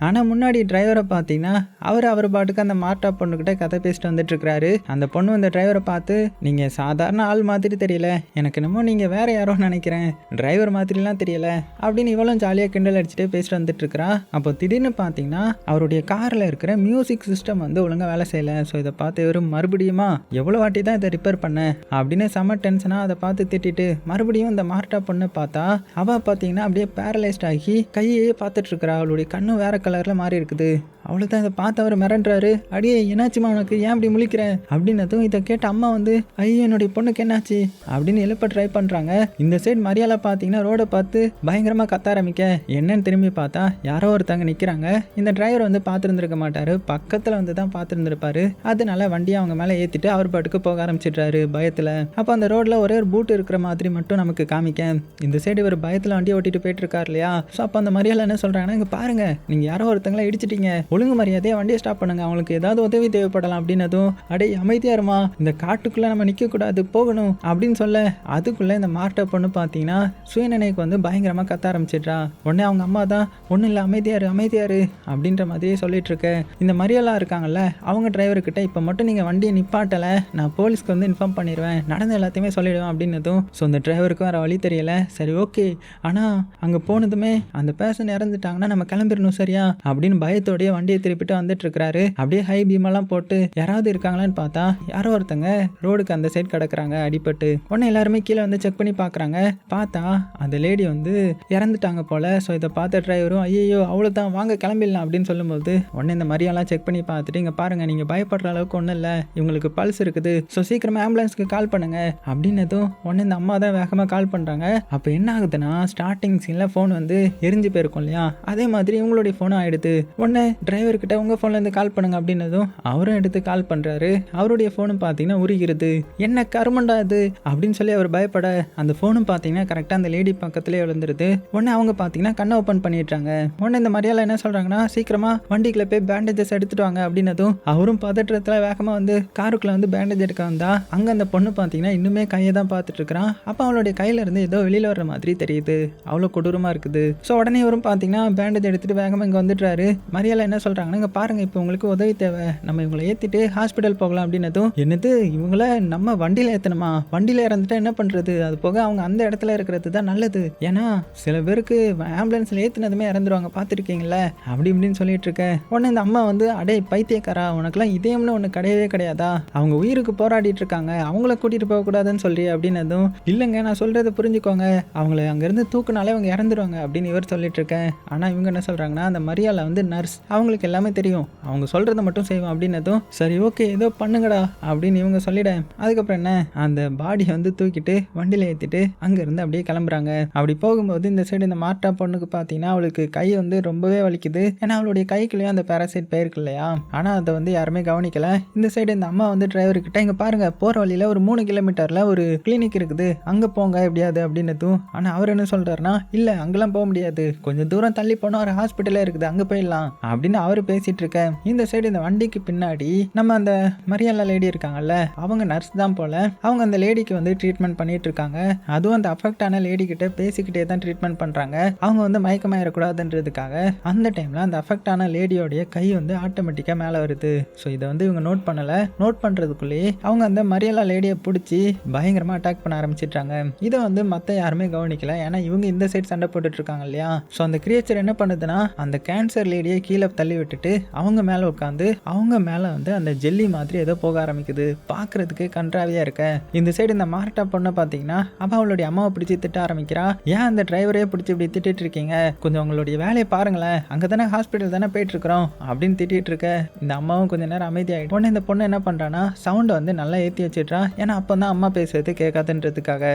ஆனால் முன்னாடி டிரைவரை பார்த்தீங்கன்னா அவர் பாட்டுக்கு அந்த மார்ட்டா பொண்ணுக்கிட்ட கதை பேசிட்டு வந்துட்டு இருக்கிறாரு. அந்த பொண்ணு அந்த டிரைவரை பார்த்து, நீங்கள் சாதாரண ஆள் மாதிரி தெரியல, எனக்கு என்னமோ நீங்கள் வேற யாரோ நினைக்கிறேன், டிரைவர் மாதிரிலாம் தெரியல அப்படின்னு இவளும் ஜாலியாக கிண்டல் அடிச்சுட்டே பேசிட்டு வந்துட்டு இருக்கிறா. அப்போ திடீர்னு பார்த்தீங்கன்னா அவருடைய காரில் இருக்கிற மியூசிக் சிஸ்டம் வந்து ஒழுங்காக வேலை செய்யலை. ஸோ இதை பார்த்து இவரும் மறுபடியுமா எவ்வளோ வாட்டி தான் இதை ரிப்பேர் பண்ண அப்படின்னு செம்ம டென்ஷனாக அதை பார்த்து திட்டிட்டு மறுபடியும் இந்த மார்ட்டா பொண்ணை பார்த்தா அவள் பார்த்தீங்கன்னா அப்படியே பேரலைஸ்ட் ஆகி கையே பார்த்துட்டு இருக்கிறா. அவளுடைய கண்ணும் வேற கலர்ல மாறி இருக்குது. அவ்வளோதான். இதை பார்த்து அவர் மிரண்டுறாரு. அடியே என்னாச்சுமா உனக்கு, ஏன் அப்படி முழிக்கிற அப்படின்னதும் இதை கேட்ட அம்மா வந்து ஐயோ என்னுடைய பொண்ணுக்கு என்னாச்சு அப்படின்னு எழுப்ப ட்ரை பண்ணுறாங்க. இந்த சைடு மரியாதை பார்த்தீங்கன்னா ரோடை பார்த்து பயங்கரமாக கத்த ஆரம்பிக்க என்னன்னு திரும்பி பார்த்தா யாரோ ஒருத்தங்க நிற்கிறாங்க. இந்த டிரைவர் வந்து பார்த்துருந்துருக்க மாட்டாரு, பக்கத்தில் வந்து தான் பார்த்துருந்துருப்பாரு. அதனால வண்டியை அவங்க மேலே ஏற்றிட்டு அவர் பாட்டுக்கு போக ஆரம்பிச்சிடுறாரு பயத்தில். அப்போ அந்த ரோட்டில் ஒரே ஒரு பூட் இருக்கிற மாதிரி மட்டும் நமக்கு காமிக்க, இந்த சைடு இவர் பயத்தில் வண்டியை ஓட்டிட்டு போயிட்டு இருக்காரு இல்லையா. ஸோ அப்போ அந்த மரியாதை என்ன சொல்கிறாங்கன்னா, இங்கே பாருங்க நீங்கள் யாரோ ஒருத்தங்களா இடிச்சிட்டீங்க, ஒழுங்கு மரியாதையை வண்டியை ஸ்டாப் பண்ணுங்க, அவங்களுக்கு ஏதாவது உதவி தேவைப்படலாம் அப்படின்னதும் அடே அமைதியா இருமா, இந்த காட்டுக்குள்ள நம்ம நிக்க கூடாது போகணும் அப்படின்னு சொல்ல, அதுக்குள்ள இந்த மார்ட்டா பொண்ணு பார்த்தீங்கன்னா சுயநினைக்கு வந்து பயங்கரமா கத்த ஆரம்பிச்சிடுறா. உடனே அவங்க அம்மா தான் ஒன்றும் இல்லை அமைதியாரு அப்படின்ற மாதிரியே சொல்லிட்டு இருக்க. இந்த மரியாதை இருக்காங்கல்ல அவங்க டிரைவர்கிட்ட இப்போ மட்டும் நீங்கள் வண்டியை நிப்பாட்டலை, நான் போலீஸ்க்கு வந்து இன்ஃபார்ம் பண்ணிடுவேன், நடந்த எல்லாத்தையுமே சொல்லிடுவேன் அப்படின்னதும் ஸோ இந்த டிரைவருக்கு வேறு வழி தெரியல. சரி ஓகே, ஆனால் அங்கே போனதுமே அந்த பேசன் இறந்துட்டாங்கன்னா நம்ம கிளம்பிடணும் சரியா அப்படின்னு பயத்தோடைய வண்டியை திருப்பிட்டு வந்துட்டு இருக்கிறாரு. அப்படியே ஹை பீமெல்லாம் போட்டு யாராவது இருக்காங்களான்னு பார்த்தா யாரோ ஒருத்தங்க ரோடுக்கு அந்த சைடு கிடக்குறாங்க அடிபட்டு. உடனே எல்லாருமே கீழே வந்து செக் பண்ணி பார்க்குறாங்க. பார்த்தா அந்த லேடி வந்து இறந்துட்டாங்க போல. ஸோ இதை பார்த்த டிரைவரும் ஐயோ அவ்வளோதான் வாங்க கிளம்பிடலாம் அப்படின்னு சொல்லும்போது உடனே இந்த மாதிரியெல்லாம் செக் பண்ணி பார்த்துட்டு இங்கே பாருங்க நீங்கள் பயப்படுற அளவுக்கு ஒன்றும் இல்லை, இவங்களுக்கு பல்ஸ் இருக்குது, ஸோ சீக்கிரமாக ஆம்புலன்ஸ்க்கு கால் பண்ணுங்க அப்படின்னதும் உடனே இந்த அம்மா தான் வேகமாக கால் பண்ணுறாங்க. அப்போ என்ன ஆகுதுன்னா ஸ்டார்டிங் சீனில் ஃபோன் வந்து எரிஞ்சு போயிருக்கும் இல்லையா, அதே மாதிரி இவங்களுடைய ஃபோனும் ஆயிடுது. உடனே டிரைவர்கிட்ட உங்கள் ஃபோன்லேருந்து கால் பண்ணுங்க அப்படின்னதும் அவரும் எடுத்து கால் பண்ணுறாரு. அவருடைய ஃபோனும் பார்த்தீங்கன்னா உருகிறது. என்ன கருமண்டா இது அப்படின்னு சொல்லி அவர் பயப்பட அந்த ஃபோனும் பார்த்தீங்கன்னா கரெக்டாக அந்த லேடி பக்கத்துலேயே விழுந்துருது. உடனே அவங்க பார்த்தீங்கன்னா கண்ணை ஓப்பன் பண்ணிடுறாங்க. உடனே இந்த மரியாதை என்ன சொல்கிறாங்கன்னா சீக்கிரமாக வண்டிக்குள்ள போய் பேண்டேஜஸ் எடுத்துட்டு வாங்க அப்படின்னதும் அவரும் பதற்றத்தில் வேகமாக வந்து காருக்குள்ள வந்து பேண்டேஜ் எடுக்க வந்தா அங்கே அந்த பொண்ணு பார்த்தீங்கன்னா இன்னுமே கையை தான் பார்த்துட்டு இருக்கிறான். அப்போ அவளுடைய கையில இருந்து ஏதோ வெளியில் வர்ற மாதிரி தெரியுது. அவ்வளோ கொடூரமாக இருக்குது. ஸோ உடனே இவரும் பார்த்தீங்கன்னா பேண்டேஜ் எடுத்துட்டு வேகமாக இங்கே வந்துடுறாரு. மரியாதை என்ன சொல்கிறாங்கன்னா இங்கே பாருங்க, இப்போ உங்களுக்கு உதவி தேவை, நம்ம இவங்களை ஏற்றிட்டு ஹாஸ்பிட்டல் போகலாம் அப்படின்னதும் என்னது இவங்கள நம்ம வண்டியில் ஏற்றணுமா, வண்டியில் இறந்துட்டா என்ன பண்ணுறது, அது போக அவங்க அந்த இடத்துல இருக்கிறது தான் நல்லது, ஏன்னா சில பேருக்கு ஆம்புலன்ஸில் ஏற்றினதுமே இறந்துருவாங்க பார்த்துருக்கீங்களே அப்படி இப்படின்னு சொல்லிட்டு இருக்கேன். உடனே இந்த அம்மா வந்து அடே பைத்தியக்காரா, உனக்குலாம் இதயம்னு ஒன்று கிடையவே கிடையாதா, அவங்க உயிருக்கு போராடிட்டு இருக்காங்க, அவங்கள கூட்டிகிட்டு போகக்கூடாதுன்னு சொல்லி அப்படின்னதும் இல்லைங்க நான் சொல்கிறத புரிஞ்சுக்கோங்க, அவங்கள அங்கேருந்து தூக்குனாலே அவங்க இறந்துருவாங்க அப்படின்னு இவர் சொல்லிட்டு இருக்கேன். ஆனால் இவங்க என்ன சொல்கிறாங்கன்னா அந்த மரியாதை வந்து நர்ஸ், அவங்களுக்கு எல்லாமே தெரியும், அவங்க சொல்கிறத மட்டும் செய்வோம் அப்படின்னதும் சரி ஓகே ஏதோ பண்ணுங்கடா அப்படின்னு இவங்க சொல்லிட அதுக்கப்புறம் என்ன அந்த பாடி வந்து தூக்கிட்டு வண்டியில் ஏற்றிட்டு அங்கேருந்து அப்படியே கிளம்புறாங்க. அப்படி போகும்போது இந்த சைடு இந்த மார்ட்டா பொண்ணுக்கு பார்த்தீங்கன்னா அவளுக்கு கை வந்து ரொம்பவே வலிக்குது. ஏன்னா அவளுடைய கைக்குள்ளேயும் அந்த பேராசைட் போயிருக்கு இல்லையா, ஆனால் அதை வந்து யாருமே கவனிக்கல. இந்த சைடு இந்த அம்மா வந்து டிரைவர்கிட்ட இங்கே பாருங்க போகிற வழியில் ஒரு 3 கிலோமீட்டரில் ஒரு கிளினிக் இருக்குது, அங்கே போங்க எப்படியாது அப்படின்னதும் ஆனால் அவர் என்ன சொல்கிறாருன்னா இல்லை அங்கெல்லாம் போக முடியாது, கொஞ்சம் தூரம் தள்ளி போனால் ஒரு ஹாஸ்பிட்டலே இருக்குது அங்கே போயிடலாம் அப்படின்னு அவர் பேசிட்டு இருக்க. இந்த சைடு இந்த வண்டிக்கு பின்னாடி நம்ம அந்த மரியாதை லேடி இருக்காங்கல்ல அவங்க நர்ஸ் தான் போல, அவங்க அந்த லேடிக்கு வந்து ட்ரீட்மெண்ட் பண்ணிட்டு இருக்காங்க. அதுவும் அந்த அஃபெக்ட் ஆன லேடி கிட்ட பேசிக்கிட்டே தான் ட்ரீட்மெண்ட் பண்றாங்க. அவங்க வந்து மயக்கமாயிடக்கூடாதுன்றதுக்காக அந்த டைம்ல அந்த அஃபெக்ட் ஆன லேடியோடைய கை வந்து ஆட்டோமேட்டிக்கா மேலே வருது. ஸோ இதை வந்து இவங்க நோட் பண்ணல. நோட் பண்றதுக்குள்ளேயே அவங்க அந்த மரியாதை லேடியை பிடிச்சி பயங்கரமா அட்டாக் பண்ண ஆரம்பிச்சிட்டாங்க. இதை வந்து மற்ற யாருமே கவனிக்கல, ஏன்னா இவங்க இந்த சைடு சண்டை போட்டுட்டு இருக்காங்க இல்லையா. ஸோ அந்த கிரியேச்சர் என்ன பண்ணுதுன்னா அந்த கேன்சர் லேடியை கீழே தள்ளி விட்டுட்டு அவங்க மேலே உட்காந்து அவங்க மேலே வந்து அந்த ஜெல்லி மாதிரி ஏதோ போக ஆரம்பிக்குது. பார்க்கறதுக்கு கன்றாவியா இருக்க. இந்த சைடு இந்த மார்ட்டா பொண்ணை பார்த்தீங்கன்னா அவள் அவளுடைய அம்மாவை பிடிச்சி திட்ட ஆரம்பிக்கிறா. ஏன் அந்த டிரைவரே பிடிச்சி இப்படி திட்டிட்டு இருக்கீங்க, கொஞ்சம் உங்களுடைய வேலையை பாருங்களேன், அங்கே தானே ஹாஸ்பிட்டல் தானே போயிட்டு இருக்கிறோம் அப்படின்னு திட்டிட்டு இருக்க. இந்த அம்மாவும் கொஞ்சம் நேரம் அமைதியாகிட்டு உடனே இந்த பொண்ணு என்ன பண்ணுறான்னா சவுண்டை வந்து நல்லா ஏற்றி வச்சிட்றா. ஏன்னா அப்போ தான் அம்மா பேசுறது கேட்காதுன்றதுக்காக.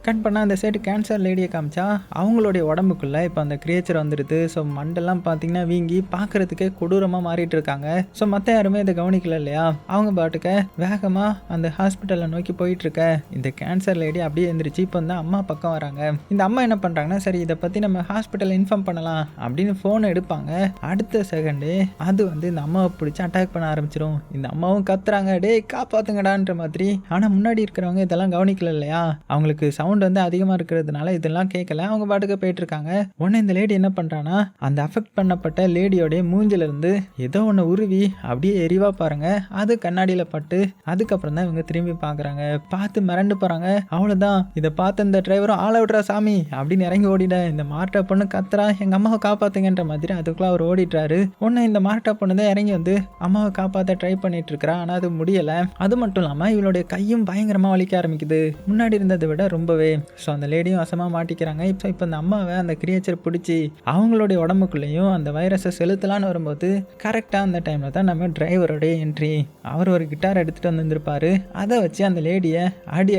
கட் பண்ணால் அந்த சைடு கேன்சர் லேடியை காமிச்சா அவங்களுடைய உடம்புக்குள்ளே இப்போ அந்த கிரியேச்சர் வந்துடுது. ஸோ மண்டெல்லாம் பார்த்தீங்கன்னா வீங்கி பார்க்குறதுக்கே கொடூரமாக மாறிட்டு இருக்காங்க. ஸோ மற்ற யாருமே இதை கவனிக்கல இல்லையா. அவங்க பாட்டுக்க வேகமாக அந்த ஹாஸ்பிட்டலை நோக்கி போயிட்டுருக்க இந்த கேன்சர் லேடி அப்படியே எழுந்திரிச்சு இப்போ வந்து அம்மா பக்கம் வராங்க. இந்த அம்மா என்ன பண்ணுறாங்கன்னா சரி இதை பற்றி நம்ம ஹாஸ்பிட்டலில் இன்ஃபார்ம் பண்ணலாம் அப்படின்னு ஃபோனை எடுப்பாங்க. அடுத்த செகண்டே அது வந்து இந்த அம்மாவை பிடிச்சி அட்டாக் பண்ண ஆரம்பிச்சிடும். இந்த அம்மாவும் கத்துறாங்க டே காப்பாற்றுங்கடான்ற மாதிரி. ஆனால் முன்னாடி இருக்கிறவங்க இதெல்லாம் கவனிக்கல இல்லையா. அவங்களுக்கு சவுண்ட் வந்து அதிகமாக இருக்கிறதுனால இதெல்லாம் கேட்கல. அவங்க பாட்டுக்கு போயிட்டு இருக்காங்க. உடனே இந்த லேடி என்ன பண்ணுறான்னா அந்த அஃபெக்ட் பண்ணப்பட்ட லேடியோடைய மூஞ்சிலிருந்து ஏதோ ஒன்று உருவி அப்படியே எரிவா பாருங்க அது கண்ணாடியில் பட்டு அதுக்கப்புறம் தான் இவங்க திரும்பி பார்க்குறாங்க. பார்த்து மிரண்டு போகிறாங்க. அவ்வளோதான். இதை பார்த்து இந்த டிரைவரும் ஆள விட்றா சாமி அப்படின்னு இறங்கி ஓடிட. இந்த மார்ட்டா பொண்ணு கத்துறா எங்கள் அம்மாவை காப்பாற்றுங்கன்ற மாதிரி. அதுக்குள்ள அவர் ஓடிட்டாரு. உடனே இந்த மார்ட்டா பொண்ணு தான் இறங்கி வந்து அம்மாவை காப்பாற்ற ட்ரை பண்ணிட்டு இருக்கிறா. ஆனால் அது முடியலை. அது மட்டும் இல்லாமல் இவளுடைய கையும் பயங்கரமாக வலிக்க ஆரம்பிக்குது. முன்னாடி இருந்ததை விட ரொம்பவே. ஸோ அந்த லேடியும் வசமாக மாட்டிக்கிறாங்க. இப்போ இந்த அம்மாவை அந்த கிரியேச்சர் பிடிச்சி அவங்களுடைய உடம்புக்குள்ளேயும் அந்த வைரஸை செலுத்தலான்னு வரும்போது கரெக்டாக அந்த டைமில் தான் நம்ம டிரைவருடைய என்ட்ரி. அவர் ஒரு கிட்டார் எடுத்துகிட்டு வந்துருப்பாரு. அதை வச்சு அந்த லேடியை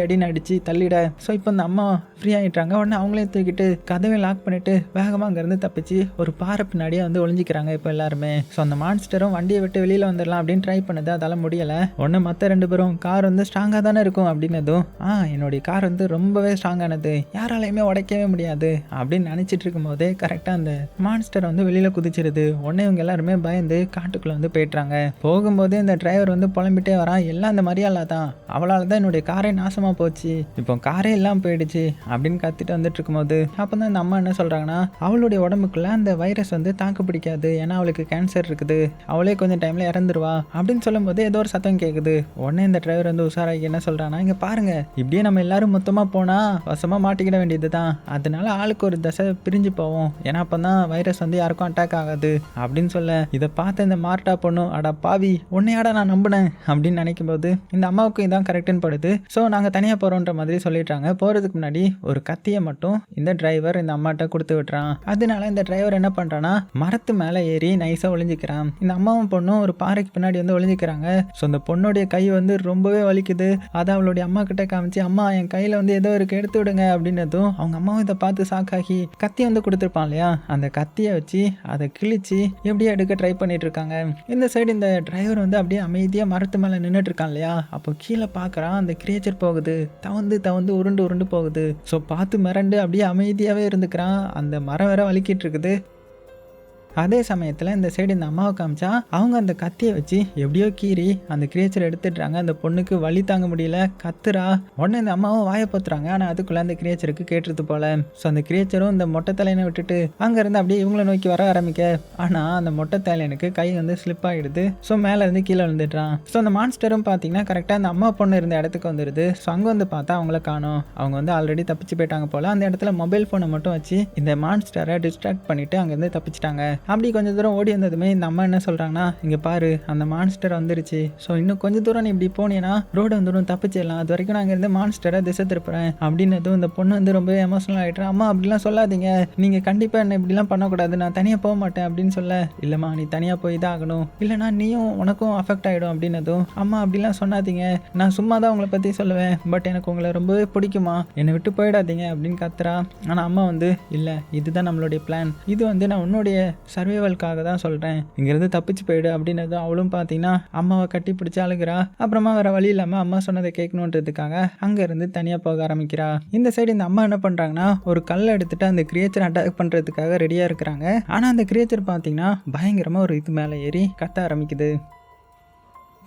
அடின்னு அடித்து தள்ளிட. ஸோ இப்போ இந்த அம்மா ஃப்ரீ ஆகிட்டாங்க. உடனே அவங்களையும் தூக்கிட்டு கதவை லாக் பண்ணிட்டு வேகமாக அங்கேருந்து தப்பிச்சு ஒரு பாறை பின்னாடியே வந்து ஒளிஞ்சிக்கிறாங்க இப்போ எல்லாருமே. ஸோ அந்த மான்ஸ்டரும் வண்டியை விட்டு வெளியில் வந்துடலாம் அப்படின்னு ட்ரை பண்ணுது. அதால் முடியலை. உடனே மற்ற 2 பேரும் கார் வந்து ஸ்ட்ராங்காக தானே இருக்கும் அப்படின்னதும் என்னுடைய கார் வந்து ரொம்பவே ஸ்ட்ராங்கானது, யாராலையுமே உடைக்கவே முடியாது அப்படின்னு நினச்சிட்டு இருக்கும் போதே கரெக்டாக அந்த மான்ஸ்டர் வந்து வெளியில் குதிச்சிருது. உடனே இவங்க எல்லாருமே பயந்து காட்டுக்குள்ளே வந்து போயிட்டுறாங்க. போகும்போது இந்த டிரைவர் வந்து புலம்பிட்டே வரான். எல்லாம் அந்த மரியாதை தான், அவளால் தான் என்னுடைய காரே நாசமாக போச்சு, இப்போ காரே எல்லாம் போயிடுச்சு அப்படின்னு கத்திட்டு வந்துட்டு இருக்கும்போது அப்போ தான் இந்த அம்மா என்ன சொல்கிறாங்கன்னா அவளுடைய உடம்புக்குள்ள அந்த வைரஸ் வந்து தாக்கு பிடிக்காது, ஏன்னா அவளுக்கு கேன்சர் இருக்குது, அவளே கொஞ்சம் டைமில் இறந்துருவா அப்படின்னு சொல்லும்போது ஏதோ ஒரு சத்தம் கேட்குது. உடனே இந்த டிரைவர் வந்து உஷாராகி என்ன சொல்கிறான்னா இங்கே பாருங்க, இப்படியே நம்ம எல்லாரும் மொத்தமாக போனால் வசமாக மாட்டிக்கிட வேண்டியது தான், அதனால ஆளுக்கு ஒரு தசை பிரிஞ்சு போவோம், ஏன்னா அப்போ தான் வைரஸ் வந்து யாருக்கும் அட்டாக் ஆகாது அப்படின்னு சொல்ல இதை பார்த்து இந்த மார்ட்டா பொண்ணு அடா பாவி உன்னையாடா நான் நம்பினேன் அப்படின்னு நினைக்கும் போது இந்த அம்மாவுக்கு இதான் கரெக்டுன்னு படுது. ஸோ நாங்கள் தனியாக போகிறோன்ற மாதிரி சொல்லிடுறாங்க. போகிறதுக்கு முன்னாடி ஒரு கத்தியை மட்டும் இந்த டிரைவர் இந்த அம்மாட்ட கொடுத்து விட்டுறான். அதனால இந்த டிரைவர் என்ன பண்ணுறான்னா மரத்து மேலே ஏறி நைஸாக ஒளிஞ்சிக்கிறான். இந்த அம்மாவும் பொண்ணும் ஒரு பாறைக்கு பின்னாடி வந்து ஒளிஞ்சிக்கிறாங்க. ஸோ அந்த பொண்ணுடைய கை வந்து ரொம்பவே வலிக்குது. அதை அவளுடைய அம்மா கிட்ட காமிச்சு அம்மா என் கையில் வந்து ஏதோ இருக்கு எங்களுக்கு எடுத்து விடுங்க அப்படின்னதும் அவங்க அம்மாவும் இதை பார்த்து ஷாக்காகி கத்தி வந்து கொடுத்துருப்பான் இல்லையா, அந்த கத்தியை வச்சு அதை கிழிச்சு எப்படியோ எடுக்க ட்ரை பண்ணிட்டு இருக்காங்க. இந்த சைடு இந்த டிரைவர் வந்து அப்படியே அமைதியாக மரத்து மேலே நின்றுட்டு இருக்கான் இல்லையா, அப்போ கீழே பார்க்குறான் அந்த கிரியேச்சர் போகுது, தவந்து தவந்து உருண்டு உருண்டு போகுது. ஸோ பார்த்து மிரண்டு அப்படியே அமைதியாகவே இருந்துக்கிறான். அந்த மரம் வேற வலிக்கிட்டு இருக்குது. அதே சமயத்தில் இந்த சைடு இந்த அம்மாவை காமிச்சா அவங்க அந்த கத்தியை வச்சு எப்படியோ கீறி அந்த கிரியேச்சர் எடுத்துடுறாங்க. அந்த பொண்ணுக்கு வலி தாங்க முடியல, கத்துறா. உடனே இந்த அம்மாவும் வாயை பத்துறாங்க. ஆனால் அதுக்குள்ளே அந்த கிரியேச்சருக்கு கேட்டுருது போல. ஸோ அந்த கிரியேச்சரும் இந்த மொட்டை தலையனை விட்டுட்டு அங்கேருந்து அப்படியே இவங்கள நோக்கி வர ஆரம்பிக்க, ஆனால் அந்த மொட்டை தலையனுக்கு கை வந்து ஸ்லிப் ஆகிடுது. ஸோ மேலேருந்து கீழே விழுந்துடுறான். ஸோ அந்த மான்ஸ்டரும் பார்த்தீங்கன்னா கரெக்டாக அந்த அம்மா பொண்ணு இருந்த இடத்துக்கு வந்துடுது. ஸோ அங்கே வந்து பார்த்தா அவங்கள காணோம். அவங்க வந்து ஆல்ரெடி தப்பிச்சு போயிட்டாங்க போல. அந்த இடத்துல மொபைல் ஃபோனை மட்டும் வச்சு இந்த மான்ஸ்டரை டிஸ்ட்ராக்ட் பண்ணிட்டு அங்கேருந்து தப்பிச்சிட்டாங்க. அப்படி கொஞ்சம் தூரம் ஓடி வந்ததுமே இந்த அம்மா என்ன சொல்கிறாங்கன்னா, இங்கே பாரு அந்த மான்ஸ்டர் வந்துருச்சு. ஸோ இன்னும் கொஞ்சம் தூரம் நீ இப்படி போனீங்கன்னா ரோடு வந்துடும், தப்பிச்சிடலாம். அது வரைக்கும் நான் இங்கேருந்து மான்ஸ்டரை திசை திருப்புறேன் அப்படின்னதும் இந்த பொண்ணு வந்து ரொம்ப எமோஷனல் ஆகிட்டுறேன். அம்மா அப்படிலாம் சொல்லாதீங்க, நீங்கள் கண்டிப்பாக என்ன இப்படிலாம் பண்ணக்கூடாது, நான் தனியாக போக மாட்டேன் அப்படின்னு சொல்ல, இல்லைம்மா நீ தனியாக போய் தான் ஆகணும், இல்லைனா நீயும் உனக்கும் அஃபெக்ட் ஆகிடும் அப்படின்னதும், அம்மா அப்படிலாம் சொன்னாதீங்க, நான் சும்மா தான் உங்களை பற்றி சொல்லுவேன், பட் எனக்கு உங்களை ரொம்பவே பிடிக்குமா, என்னை விட்டு போயிடாதீங்க அப்படின்னு கத்துறா. ஆனால் அம்மா வந்து இல்லை இதுதான் நம்மளுடைய பிளான், இது வந்து நான் உன்னுடைய சர்வைவல்காக தான் சொல்கிறேன், இங்கேருந்து தப்பிச்சு போயிடு அப்படின்னதும் அவளும் பார்த்தீங்கன்னா அம்மாவை கட்டி பிடிச்சி அழுகிறா. அப்புறமா வேற வழி இல்லாமல் அம்மா சொன்னதை கேட்கணுன்றதுக்காக அங்கேருந்து தனியாக போக ஆரம்பிக்கிறா. இந்த சைடு இந்த அம்மா என்ன பண்ணுறாங்கன்னா ஒரு கல்லை எடுத்துட்டு அந்த கிரியேச்சர் அட்டாக் பண்ணுறதுக்காக ரெடியாக இருக்கிறாங்க. ஆனால் அந்த கிரியேச்சர் பார்த்தீங்கன்னா பயங்கரமாக ஒரு இது மேலே ஏறி கத்த ஆரம்பிக்குது.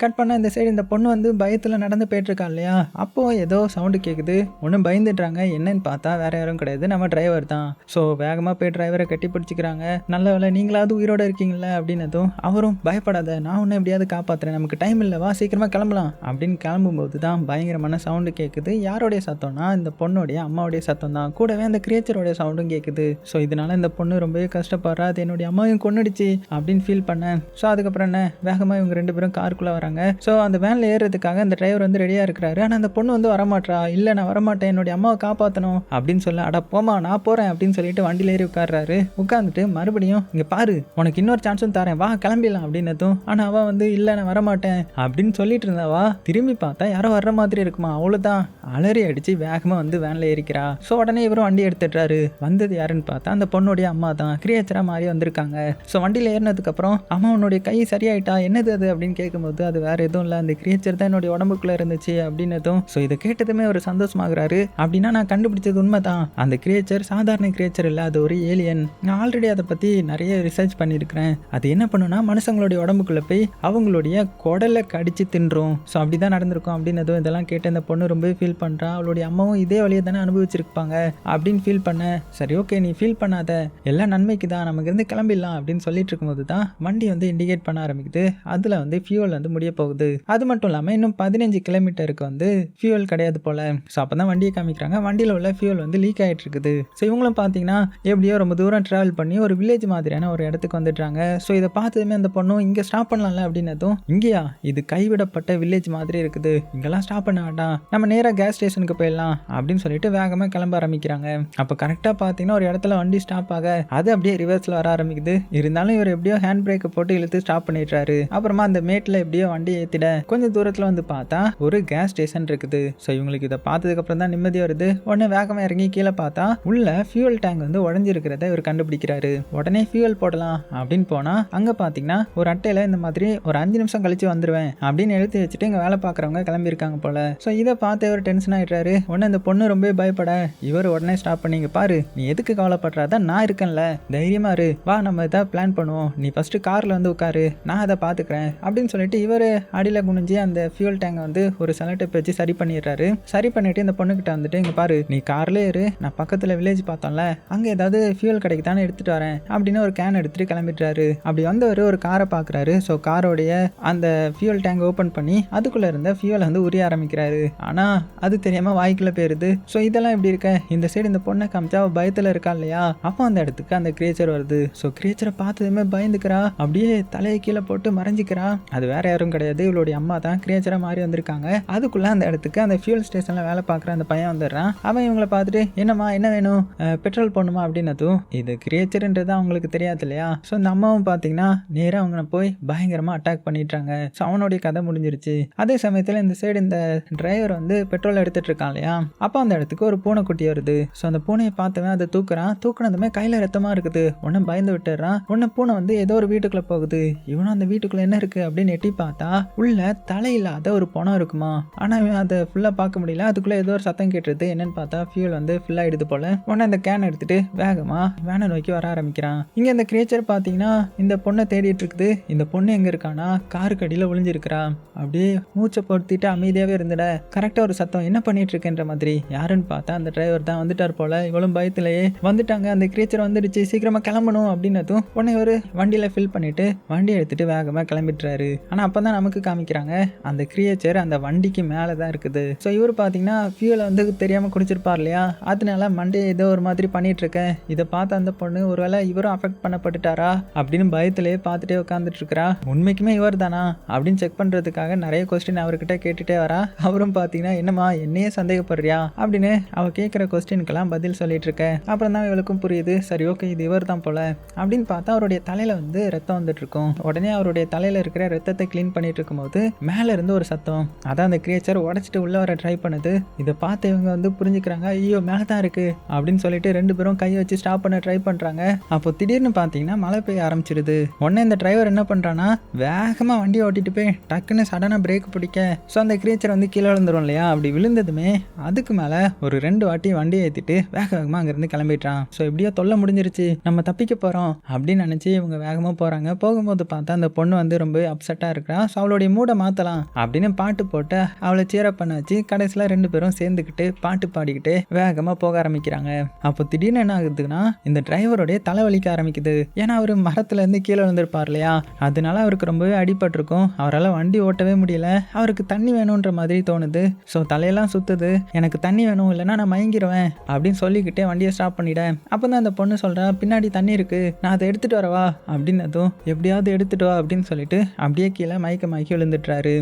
கட் பண்ண இந்த சைடு இந்த பொண்ணு வந்து பயத்தில் நடந்து போயிட்டுருக்கா இல்லையா, அப்போது ஏதோ சவுண்டு கேட்குது. ஒன்றும் பயந்துடுறாங்க. என்னன்னு பார்த்தா வேறு யாரும் கிடையாது, நம்ம டிரைவர் தான். ஸோ வேகமாக போய் டிரைவரை கட்டி பிடிச்சிக்கிறாங்க. நல்ல வேலை நீங்களாவது உயிரோடு இருக்கீங்களே அப்படின்னதும் அவரும் பயப்படாத, நான் ஒன்றும் எப்படியாவது காப்பாற்றுறேன், நமக்கு டைம் இல்லைவா, சீக்கிரமாக கிளம்பலாம் அப்படின்னு கிளம்பும்போது தான் பயங்கரமான சவுண்டு கேட்குது. யாரோடைய சத்தம்னா இந்த பொண்ணுடைய அம்மாவுடைய சத்தம் தான். கூடவே அந்த கிரியேச்சரோடைய சவுண்டும் கேட்குது. ஸோ இதனால இந்த பொண்ணு ரொம்பவே கஷ்டப்படுறா. அது என்னுடைய அம்மாவையும் கொன்னுடுச்சு அப்படின்னு ஃபீல் பண்ணேன். ஸோ அதுக்கப்புறம் என்ன வேகமாக இவங்க ரெண்டு பேரும் காருக்குள்ளே வராங்க. ஸோ அந்த வேனில் ஏறுறதுக்காக அந்த டிரைவர் வந்து ரெடியாக இருக்கிறாரு. ஆனால் அந்த பொண்ணு வந்து வரமாட்டா. இல்லை நான் வரமாட்டேன், என்னுடைய அம்மாவை காப்பாற்றணும் அப்படின்னு சொல்ல, அட போமா நான் போகிறேன் அப்படின்னு சொல்லிட்டு வண்டியில் ஏறி உட்கார்றாரு. உட்காந்துட்டு மறுபடியும் இங்கே பாரு உனக்கு இன்னொரு சான்ஸும் தரேன், வா கிளம்பிடலாம் அப்படின்னதும், ஆனால் அவள் வந்து இல்லை நான் வரமாட்டேன் அப்படின்னு சொல்லிட்டு இருந்தாவா. திரும்பி பார்த்தா யாரோ வர்ற மாதிரி இருக்குமா, அவ்வளோதான் அலறி அடித்து வேகமாக வந்து வேனில் ஏறிக்கிறா. ஸோ உடனே இவரும் வண்டி எடுத்துடுறாரு. வந்தது யாருன்னு பார்த்தா அந்த பொண்ணுடைய அம்மா தான், கிரியேச்சராக மாறி வந்திருக்காங்க. ஸோ வண்டியில் ஏறினதுக்கப்புறம் அம்மா உன்னுடைய கை சரியாயிட்டா, என்னது அது அப்படின்னு கேட்கும்போது, அது வேற எதுவும் இல்லை, அந்த கிரியேச்சர் தான் என்னுடைய உடம்புக்குள்ள இருந்துச்சு அப்படின்னதும், ஸோ இதை கேட்டதுமே ஒரு சந்தோஷமாகறாரு. அப்படின்னா நான் கண்டுபிடிச்சது உண்மை தான், அந்த கிரியேச்சர் சாதாரண கிரியேச்சர் இல்லை, அது ஒரு ஏலியன். நான் ஆல்ரெடி அதை பற்றி நிறைய ரிசர்ச் பண்ணியிருக்கிறேன். அது என்ன பண்ணுன்னா மனுஷங்களுடைய உடம்புக்குள்ளே போய் அவங்களுடைய குடலை கடிச்சு தின்றும். ஸோ அப்படி தான் நடந்திருக்கும் அப்படின்னதும் இதெல்லாம் கேட்டு அந்த பொண்ணு ரொம்பவே ஃபீல் பண்ணுறா. அவளுடைய அம்மாவும் இதே வழியை தானே அனுபவிச்சிருப்பாங்க அப்படின்னு ஃபீல் பண்ண, சரி ஓகே நீ ஃபீல் பண்ணாத, எல்லாம் நன்மைக்கு தான், நமக்கு இருந்து கிளம்பிடலாம் அப்படின்னு சொல்லிட்டு இருக்கும்போது தான் வண்டி வந்து இண்டிகேட் பண்ண ஆரம்பிக்குது. அதில் வந்து ஃபியூவல் வந்து முடிய போகுது. அது மட்டும் இல்லாமல் இன்னும் 15 கிலோமீட்டருக்கு வந்து ஃபியூவல் கிடையாது போல. ஸோ அப்போ தான் வண்டியை காமிக்கிறாங்க. வண்டியில் உள்ள ஃபியூவல் வந்து லீக் ஆகிட்டு இருக்குது. ஸோ இவங்களும் பார்த்தீங்கன்னா எப்படியோ ரொம்ப தூரம் ட்ராவல் பண்ணி ஒரு வில்லேஜ் மாதிரியான ஒரு இடத்துக்கு வந்துடுறாங்க. ஸோ இதை பார்த்ததுமே அந்த பொண்ணும் இங்கே ஸ்டாப் பண்ணலாம்ல அப்படின்னதும், இங்கேயா இது கைவிடப்பட்ட வில்லேஜ் மாதிரி இருக்குது, இங்கெல்லாம் ஸ்டாப் பண்ண வேண்டாம், நம்ம நேராக கேஸ் ஸ்டேஷனுக்கு போயிடலாம் அப்படின்னு சொல்லிட்டு வேகமாக கிளம்ப ஆரம்பிக்கிறாங்க. அப்போ கரெக்டாக பார்த்தீங்கன்னா ஒரு இடத்துல வண்டி ஸ்டாப் ஆக அது அப்படியே ரிவர்ஸில் வர ஆரம்பிக்குது. இருந்தாலும் இவர் எப்படியோ ஹேண்ட் பிரேக்கை போட்டு இழுத்து ஸ்டாப் பண்ணிடுறாரு. அப்புறமா அந்த மேட்டில் எப்படியோ வண்டி ஏற்றிட கொஞ்சம் தூரத்தில் வந்து பார்த்தா ஒரு கேஸ் ஸ்டேஷன் இருக்குது. ஸோ இவங்களுக்கு இதை பார்த்ததுக்கு அப்புறம் தான் நிம்மதி வருது. உடனே வேகமாக இறங்கி கீழே பார்த்தா உள்ள ஃபியூவல் டேங்க் வந்து உடஞ்சிருக்கிறத இவர் கண்டுபிடிக்கிறாரு. உடனே ஃபியூவல் போடலாம் அப்படின்னு போனா அங்கே பார்த்தீங்கன்னா ஒரு அட்டையில் இந்த மாதிரி ஒரு 5 நிமிஷம் கழிச்சு வந்துருவேன் அப்படின்னு எழுதி வச்சுட்டு இங்கே வேலை பார்க்குறவங்க கிளம்பியிருக்காங்க போல. ஸோ இதை பார்த்து இவர் டென்ஷன் ஆகிடுறாரு. உடனே இந்த பொண்ணு ரொம்ப பயப்பட இவர் உடனே ஸ்டாப் பண்ணிங்க, பாரு நீ எதுக்கு கவலைப்படுறாதான், நான் இருக்கேன்ல, தைரியமா இரு, வா நம்ம இதை பிளான் பண்ணுவோம், நீ ஃபர்ஸ்ட் காரில் வந்து உட்காரு, நான் அதை பார்த்துக்கிறேன் அப்படின்னு சொல்லிட்டு இவர் அடியில் குனிஞ்சு அந்த ஃபியூல் டேங்கை வந்து ஒரு செலக்டப் வச்சு சரி பண்ணிடுறாரு. சரி பண்ணிட்டு இந்த பொண்ணுக்கிட்ட வந்துட்டு, இங்கே பாரு நீ கார்லேயே இரு, நான் பக்கத்தில் வில்லேஜ் பார்த்தோம்ல அங்கே ஏதாவது ஃபியூல் கிடைக்குதானே எடுத்துகிட்டு வரேன் அப்படின்னு ஒரு கேன் எடுத்துகிட்டு கிளம்பிடுறாரு. அப்படி வந்தவர் ஒரு காரை பார்க்குறாரு. ஸோ காரோடைய அந்த ஃபியூல் டேங்க் ஓப்பன் பண்ணி அதுக்குள்ளே இருந்த ஃபியூலை வந்து உரிய ஆரம்பிக்கிறாரு. ஆனால் அது தெரியாமல் வாய்க்குள்ளே போயிருது. ஸோ இதெல்லாம் எப்படி இருக்க, இந்த சைடு இந்த பொண்ணை காமிச்சா அவள் பயத்தில் இருக்கா இல்லையா, அப்போ அந்த இடத்துக்கு அந்த கிரியேச்சர் வருது. ஸோ கிரியேச்சரை பார்த்ததுமே பயந்துக்கிறா, அப்படியே தலையை கீழே போட்டு மறைஞ்சிக்கிறா. அது வேற யாரும் யாரும் கிடையாது, இவளுடைய அம்மா தான் கிரியேச்சரா மாறி வந்திருக்காங்க. அதுக்குள்ள அந்த இடத்துக்கு அந்த ஃபியூல் ஸ்டேஷன்ல வேலை பார்க்குற அந்த பையன் வந்துடுறான். அவன் இவங்களை பார்த்துட்டு என்னம்மா என்ன வேணும், பெட்ரோல் போடணுமா அப்படின்னதும் இது கிரியேச்சர்ன்றது அவங்களுக்கு தெரியாது இல்லையா. ஸோ இந்த அம்மாவும் பார்த்தீங்கன்னா நேராக அவங்கள போய் பயங்கரமாக அட்டாக் பண்ணிட்டாங்க. ஸோ அவனுடைய கதை முடிஞ்சிருச்சு. அதே சமயத்தில் இந்த சைடு இந்த டிரைவர் வந்து பெட்ரோல் எடுத்துட்டு இருக்கான் இல்லையா. அப்போ அந்த இடத்துக்கு ஒரு பூனைக்குட்டி வருது. ஸோ அந்த பூனையை பார்த்தவன் அதை தூக்குனதுமே கையில் ரத்தமாக இருக்குது. ஒன்றும் பயந்து விட்டுறான். ஒன்று பூனை வந்து ஏதோ ஒரு வீட்டுக்குள்ளே போகுது. இவனும் அந்த வீட்டுக்குள்ளே என்ன இருக்குது அப்படின்னு எட்டி பார்த்தா உள்ள தலையில்லாத ஒரு பணம் இருக்குமா. ஆனால் இவன் அதை ஃபுல்லாக பார்க்க முடியல. அதுக்குள்ளே ஏதோ ஒரு சத்தம் கேட்டுருது. என்னன்னு பார்த்தா ஃபியூல் வந்து ஃபுல்லாக ஆயிடுது போல. உடனே அந்த கேன் எடுத்துட்டு வேகமாக வேனை நோக்கி வர ஆரம்பிக்கிறான். இங்கே இந்த கிரியேச்சர் பார்த்தீங்கன்னா இந்த பொண்ணை தேடிட்டு இருக்குது. இந்த பொண்ணு எங்கே இருக்கானா காருக்கு அடியில் ஒளிஞ்சிருக்கிறா. அப்படியே மூச்சை பொறுத்திட்டு அமைதியாகவே இருந்துட கரெக்டாக ஒரு சத்தம் என்ன பண்ணிட்டு இருக்கேன்ற மாதிரி. யாருன்னு பார்த்தா அந்த டிரைவர் தான் வந்துட்டார் போல. இவளும் பயத்திலேயே வந்துட்டாங்க, அந்த கிரியேச்சர் வந்துடுச்சு, சீக்கிரமாக கிளம்பணும் அப்படின்னதும் உடனே ஒரு வண்டியில் ஃபில் பண்ணிட்டு வண்டி எடுத்துட்டு வேகமாக கிளம்பிட்டுறாரு. ஆனால் அப்போ தான் நமக்கு காமிக்கிறாங்க அந்த கிரியேச்சர் அந்த வண்டிக்கு மேலே தான் இருக்குது. ஸோ இவர் பார்த்தீங்கன்னா ஃபியூலை வந்து தெரியாமல் குடிச்சிருப்பார் இல்லையா. அதனால மண்டே ஏதோ ஒரு மாதிரி பண்ணிட்டு இருக்கேன். இதை பார்த்து அந்த பொண்ணு ஒருவேளை இவரும் அஃபெக்ட் பண்ணப்பட்டுட்டாரா அப்படின்னு பயத்திலேயே பார்த்துட்டே உட்காந்துட்டு இருக்கிறா. உண்மைக்குமே இவர் தானா அப்படின்னு செக் பண்ணுறதுக்காக நிறைய கொஸ்டின் அவர்கிட்ட கேட்டுட்டே வரா. அவரும் பார்த்தீங்கன்னா என்னம்மா என்னையே சந்தேகப்படுறியா அப்படின்னு அவ கேட்குற கொஸ்டினுக்கெல்லாம் பதில் சொல்லிட்டு இருக்க. அப்புறம் தான் இவளுக்கும் புரியுது, சரி ஓகே இது இவர் தான் போல அப்படின்னு பார்த்தா அவருடைய தலையில வந்து ரத்தம் வந்துட்டு இருக்கும். உடனே அவருடைய தலையில இருக்கிற ரத்தத்தை கிளீன் பண்ணிட்டு இருக்கும்போது மேல இருந்து ஒரு சத்தம். அதான் அந்த கிரியேச்சர் உடைச்சிட்டு உள்ள வர ட்ரை பண்ணுது. இதை பார்த்து இவங்க வந்து புரிஞ்சுக்கிறாங்க, ஐயோ மேலே தான் இருக்கு அப்படின்னு சொல்லிட்டு ரெண்டு பேரும் கையை வச்சு ஸ்டாப் பண்ண ட்ரை பண்றாங்க. அப்போ திடீர்னு பார்த்தீங்கன்னா மழை பெய்ய ஆரம்பிச்சிருது. உடனே இந்த டிரைவர் என்ன பண்றான்னா வேகமா வண்டியை ஓட்டிட்டு போய் டக்குன்னு சடனா பிரேக் பிடிக்க ஸோ அந்த கிரியேச்சர் வந்து கீழே விழுந்துரும் இல்லையா. அப்படி விழுந்ததுமே அதுக்கு மேல ஒரு 2 வாட்டி வண்டியை ஏற்றிட்டு வேகமாக அங்கிருந்து கிளம்பிட்டான். ஸோ எப்படியோ தொல்லை முடிஞ்சிருச்சு, நம்ம தப்பிக்க போறோம் அப்படின்னு நினைச்சு இவங்க வேகமாக போறாங்க. போகும்போது பார்த்தா அந்த பொண்ணு வந்து ரொம்ப அப்செட்டா இருக்கிறா. ஸோ அவளுடைய மூடை மாத்தலாம் அப்படின்னு பாட்டு போட்டு அவளை சீரப் பண்ண வச்சு கடைசியில் 2 பேரும் சேர்ந்துக்கிட்டு பாட்டு பாடிக்கிட்டு வேகமாக போக ஆரம்பிக்கிறாங்க. அப்போ திடீர்னு என்ன ஆகுதுன்னா இந்த டிரைவருடைய தலைவலிக்க ஆரம்பிக்குது. ஏன்னா அவர் மரத்துல இருந்து கீழே விழுந்திருப்பார் இல்லையா. அதனால அவருக்கு ரொம்பவே அடிபட்டிருக்கும். அவரால் வண்டி ஓட்டவே முடியல. அவருக்கு தண்ணி வேணுன்ற மாதிரி தோணுது. ஸோ தலையெல்லாம் சுத்துது. எனக்கு தண்ணி வேணும் இல்லைன்னா நான் மயங்கிடுவேன் அப்படின்னு சொல்லிக்கிட்டே வண்டியை ஸ்டாப் பண்ணிட்டேன். அப்போ தான் அந்த பொண்ணு சொல்கிறா பின்னாடி தண்ணி இருக்கு, நான் அதை எடுத்துட்டு வரவா அப்படின்னதும் எப்படியாவது எடுத்துட்டு வா அப்படின்னு சொல்லிட்டு அப்படியே கீழே மயக்கமாக்கி விழுந்துட்டுறாரு.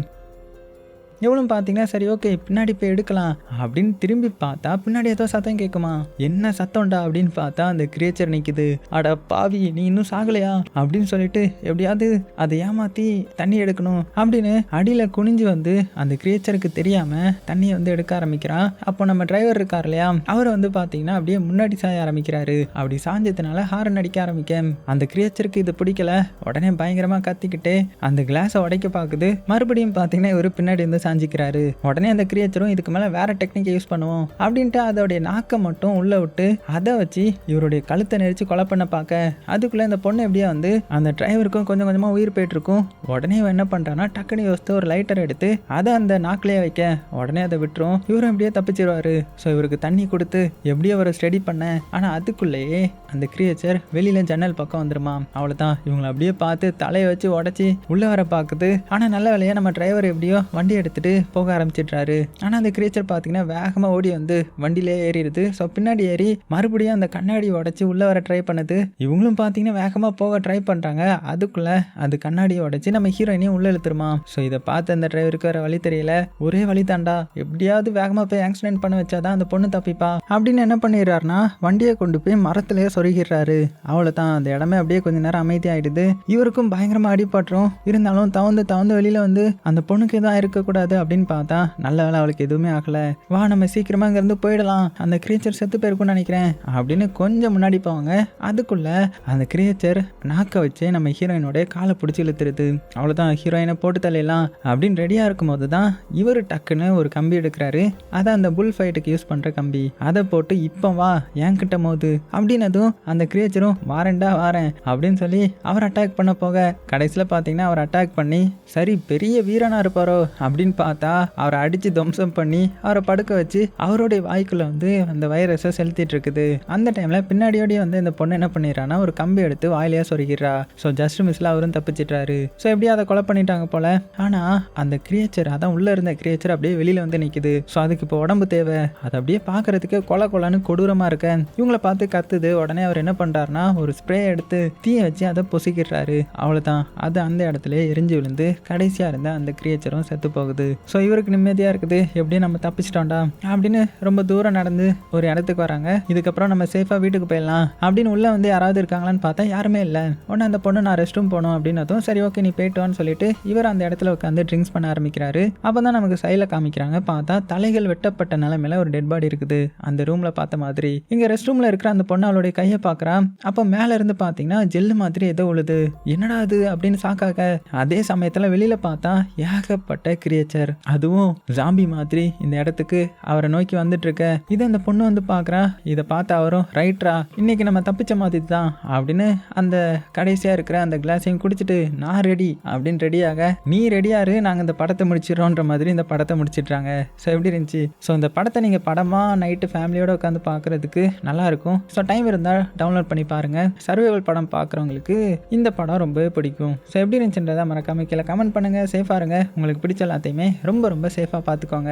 இவளும் பார்த்தீங்கன்னா சரி ஓகே பின்னாடி போய் எடுக்கலாம் அப்படின்னு திரும்பி பார்த்தா பின்னாடி ஏதோ சத்தம் கேட்குமா. என்ன சத்தம்டா அப்படின்னு பார்த்தா அந்த கிரியேச்சர் நிற்குது. அட பாவி நீ இன்னும் சாகலையா அப்படின்னு சொல்லிட்டு எப்படியாவது அதை ஏமாற்றி தண்ணி எடுக்கணும் அப்படின்னு அடியில் குனிஞ்சு வந்து அந்த கிரியேச்சருக்கு தெரியாமல் தண்ணியை வந்து எடுக்க ஆரம்பிக்கிறான். அப்போ நம்ம டிரைவர் இருக்கார் இல்லையா, அவர் வந்து பார்த்தீங்கன்னா அப்படியே முன்னாடி சாய ஆரம்பிக்கிறாரு. அப்படி சாஞ்சதுனால ஹாரன் அடிக்க ஆரம்பிக்க அந்த கிரியேச்சருக்கு இது பிடிக்கல. உடனே பயங்கரமாக கத்திக்கிட்டு அந்த கிளாஸை உடைக்க பார்க்குது. மறுபடியும் பார்த்தீங்கன்னா இவர் பின்னாடி வந்து சாஞ்சிக்கிறாரு. உடனே அந்த கிரியேச்சரும் இதுக்கு மேல வேற டெக்னிக்கை யூஸ் பண்ணுவோம் அப்படின்ட்டு அதோடைய நாக்கை மட்டும் உள்ள விட்டு அதை வச்சு இவருடைய கழுத்தை நெரிச்சு கொலை பண்ண பார்க்க அதுக்குள்ள இந்த பொண்ணு எப்படியா வந்து அந்த டிரைவருக்கும் கொஞ்சம் கொஞ்சமா உயிர் போயிட்டு இருக்கும். உடனே இவன் என்ன பண்றான்னா டக்குனு யோசித்து ஒரு லைட்டர் எடுத்து அதை அந்த நாக்கிலேயே வைக்க உடனே அதை விட்டுரும். இவரும் எப்படியே தப்பிச்சிருவாரு. ஸோ இவருக்கு தண்ணி கொடுத்து எப்படியோ அவரை ஸ்டடி பண்ண. ஆனா அதுக்குள்ளேயே அந்த கிரியேச்சர் வெளியில ஜன்னல் பக்கம் வந்துருமா. அவ்வளவுதான் இவங்களை அப்படியே பார்த்து தலையை வச்சு உடச்சி உள்ள வர பார்க்குது. ஆனா நல்ல வேலையா நம்ம டிரைவர் எப்படியோ வண்டி எடுத்துட்டு போக ஆரம்பிச்சிடுறாரு. ஆனா அந்த கிரியேச்சர் பாத்தீங்கன்னா வேகமா ஓடி வந்து வண்டியிலே ஏறிடுது. ஸோ பின்னாடி ஏறி மறுபடியும் அந்த கண்ணாடி உடைச்சு உள்ள வர ட்ரை பண்ணுது. இவங்களும் பாத்தீங்கன்னா வேகமா போக ட்ரை பண்றாங்க. அதுக்குள்ள அது கண்ணாடியை உடைச்சு நம்ம ஹீரோயினையும் உள்ள இழுத்துருமா. ஸோ இதை பார்த்து அந்த டிரைவருக்கு வேற வழி தெரியல. ஒரே வழி தாண்டா, எப்படியாவது வேகமா போய் ஆக்சிடென்ட் பண்ண வச்சாதான் அந்த பொண்ணு தப்பிப்பா அப்படின்னு என்ன பண்ணிடுறாருன்னா வண்டியை கொண்டு போய் மரத்திலேயே சொருகிறாரு. அவ்வளவுதான் அந்த இடமே அப்படியே கொஞ்ச நேரம் அமைதியாயிடுது. இவருக்கும் பயங்கரமா அடிபட்டுரும். இருந்தாலும் தவந்து வெளியில வந்து அந்த பொண்ணுக்கு எதுவும் இருக்கக்கூடாது அப்படின்னு பார்த்தா நல்ல வேலை அவளுக்கு எதுவுமே ஆகல. வா நம்ம சீக்கிரமா இங்கிருந்து போயிடலாம், அந்த கிரியேச்சர் செத்து போயிருக்கும்னு நினைக்கிறேன் அப்படின்னு கொஞ்சம் முன்னாடி போவாங்க. அதுக்குள்ள அந்த கிரியேச்சர் நாக்க வச்சு நம்ம ஹீரோயினோட காலை பிடிச்சி இழுத்துருது. அவ்வளவுதான் ஹீரோயினை போட்டு தலையலாம் அப்படின்னு ரெடியா இருக்கும் போது தான் இவர் டக்குன்னு ஒரு கம்பி எடுக்கிறாரு. அதை அந்த புல் ஃபைட்டுக்கு யூஸ் பண்ற கம்பி. அதை போட்டு இப்போ வா என்கிட்ட மோது அப்படின்னதும் அந்த கிரியேச்சரும் வாரேன்டா வாரேன் அப்படின்னு சொல்லி அவர் அட்டாக் பண்ண போக கடைசியில் பார்த்தீங்கன்னா அவர் அட்டாக் பண்ணி சரி பெரிய வீரனா இருப்பாரோ அப்படின்னு பார்த்தா அவரை அடிச்சு துவம்சம் பண்ணி அவரை படுக்க வச்சு அவருடைய வாய்க்குள்ள வந்து அந்த வைரஸை செலுத்திட்டு இருக்குது. அந்த டைம்ல பின்னாடியோடய வந்து இந்த பொண்ணு என்ன பண்ணிடுறான்னா ஒரு கம்பி எடுத்து வாயிலையா சொருகிறா. ஸோ ஜஸ்ட் மிஸ்ல அவரும் தப்பிச்சிட்டாரு. ஸோ எப்படியும் அதை கொலை பண்ணிட்டாங்க போல. ஆனா அந்த கிரியேச்சர் அதான் உள்ள இருந்த கிரியேச்சர் அப்படியே வெளியில வந்து நிக்குது. ஸோ அதுக்கு இப்போ உடம்பு தேவை. அதை அப்படியே பாக்குறதுக்கு கொலை கொலைன்னு கொடூரமா இருக்க. இவங்களை பார்த்து கத்துது. உடனே உடனே அவர் என்ன பண்ணுறாருனா ஒரு ஸ்ப்ரே எடுத்து தீயை வச்சு அதை பொசிக்கிறாரு. அவ்வளோதான், அது அந்த இடத்துல எரிஞ்சு விழுந்து கடைசியாக இருந்த அந்த கிரியேச்சரும் செத்து போகுது. ஸோ இவருக்கு நிம்மதியாக இருக்குது, எப்படியும் நம்ம தப்பிச்சிட்டோம்டா அப்படின்னு ரொம்ப தூரம் நடந்து ஒரு இடத்துக்கு வராங்க. இதுக்கப்புறம் நம்ம சேஃபாக வீட்டுக்கு போயிடலாம் அப்படின்னு உள்ளே வந்து யாராவது இருக்காங்களான்னு பார்த்தா யாருமே இல்லை. உடனே அந்த பொண்ணு நான் ரெஸ்ட் ரூம் போகணும் அப்படின்னதும் சரி ஓகே நீ போயிட்டோன்னு சொல்லிட்டு இவர் அந்த இடத்துல உட்காந்து ட்ரிங்க்ஸ் பண்ண ஆரம்பிக்கிறாரு. அப்போ தான் நமக்கு சைடில் காமிக்கிறாங்க. பார்த்தா தலைகள் வெட்டப்பட்ட நிலைமையில ஒரு டெட் பாடி இருக்குது அந்த ரூமில் பார்த்த மாதிரி. இங்கே ரெஸ்ட் ரூமில் இருக்கிற அந்த பொண்ணு அவளுடைய கையை பார்க்குறான். அப்போ மேலே இருந்து பார்த்தீங்கன்னா ஜெல்லு மாதிரி ஏதோ உழுது. என்னடா அது அப்படின்னு சாக்காக. அதே சமயத்தில் வெளியில் பார்த்தா ஏகப்பட்ட கிரியேச்சர், அதுவும் ஜாம்பி மாதிரி இந்த இடத்துக்கு அவரை நோக்கி வந்துட்டு இருக்க. இதை அந்த பொண்ணு வந்து பார்க்குறா. இதை பார்த்து அவரும் ரைட்ரா இன்னைக்கு நம்ம தப்பிச்ச மாதிரி தான் அப்படின்னு அந்த கடைசியாக இருக்கிற அந்த கிளாஸையும் குடிச்சிட்டு நான் ரெடி அப்படின்னு ரெடியாக நீ ரெடியாரு நாங்கள் இந்த படத்தை முடிச்சிடறோன்ற மாதிரி இந்த படத்தை முடிச்சிட்றாங்க. ஸோ எப்படி இருந்துச்சு? ஸோ இந்த படத்தை நீங்கள் படமாக நைட்டு ஃபேமிலியோடு உட்காந்து பார்க்குறதுக்கு நல்லாயிருக்கும். ஸோ டைம் இருந்தால் டவுன்லோட் பண்ணி பாருங்கள். சர்வைவல் படம் பார்க்குறவங்களுக்கு இந்த படம் ரொம்பவே பிடிக்கும். ஸோ எப்படி இருந்துச்சுன்றதை மறக்காம கீழே கமெண்ட் பண்ணுங்கள். சேஃபாக இருங்க. உங்களுக்கு பிடிச்ச எல்லாத்தையுமே ரொம்ப ரொம்ப சேஃபாக பார்த்துக்கோங்க.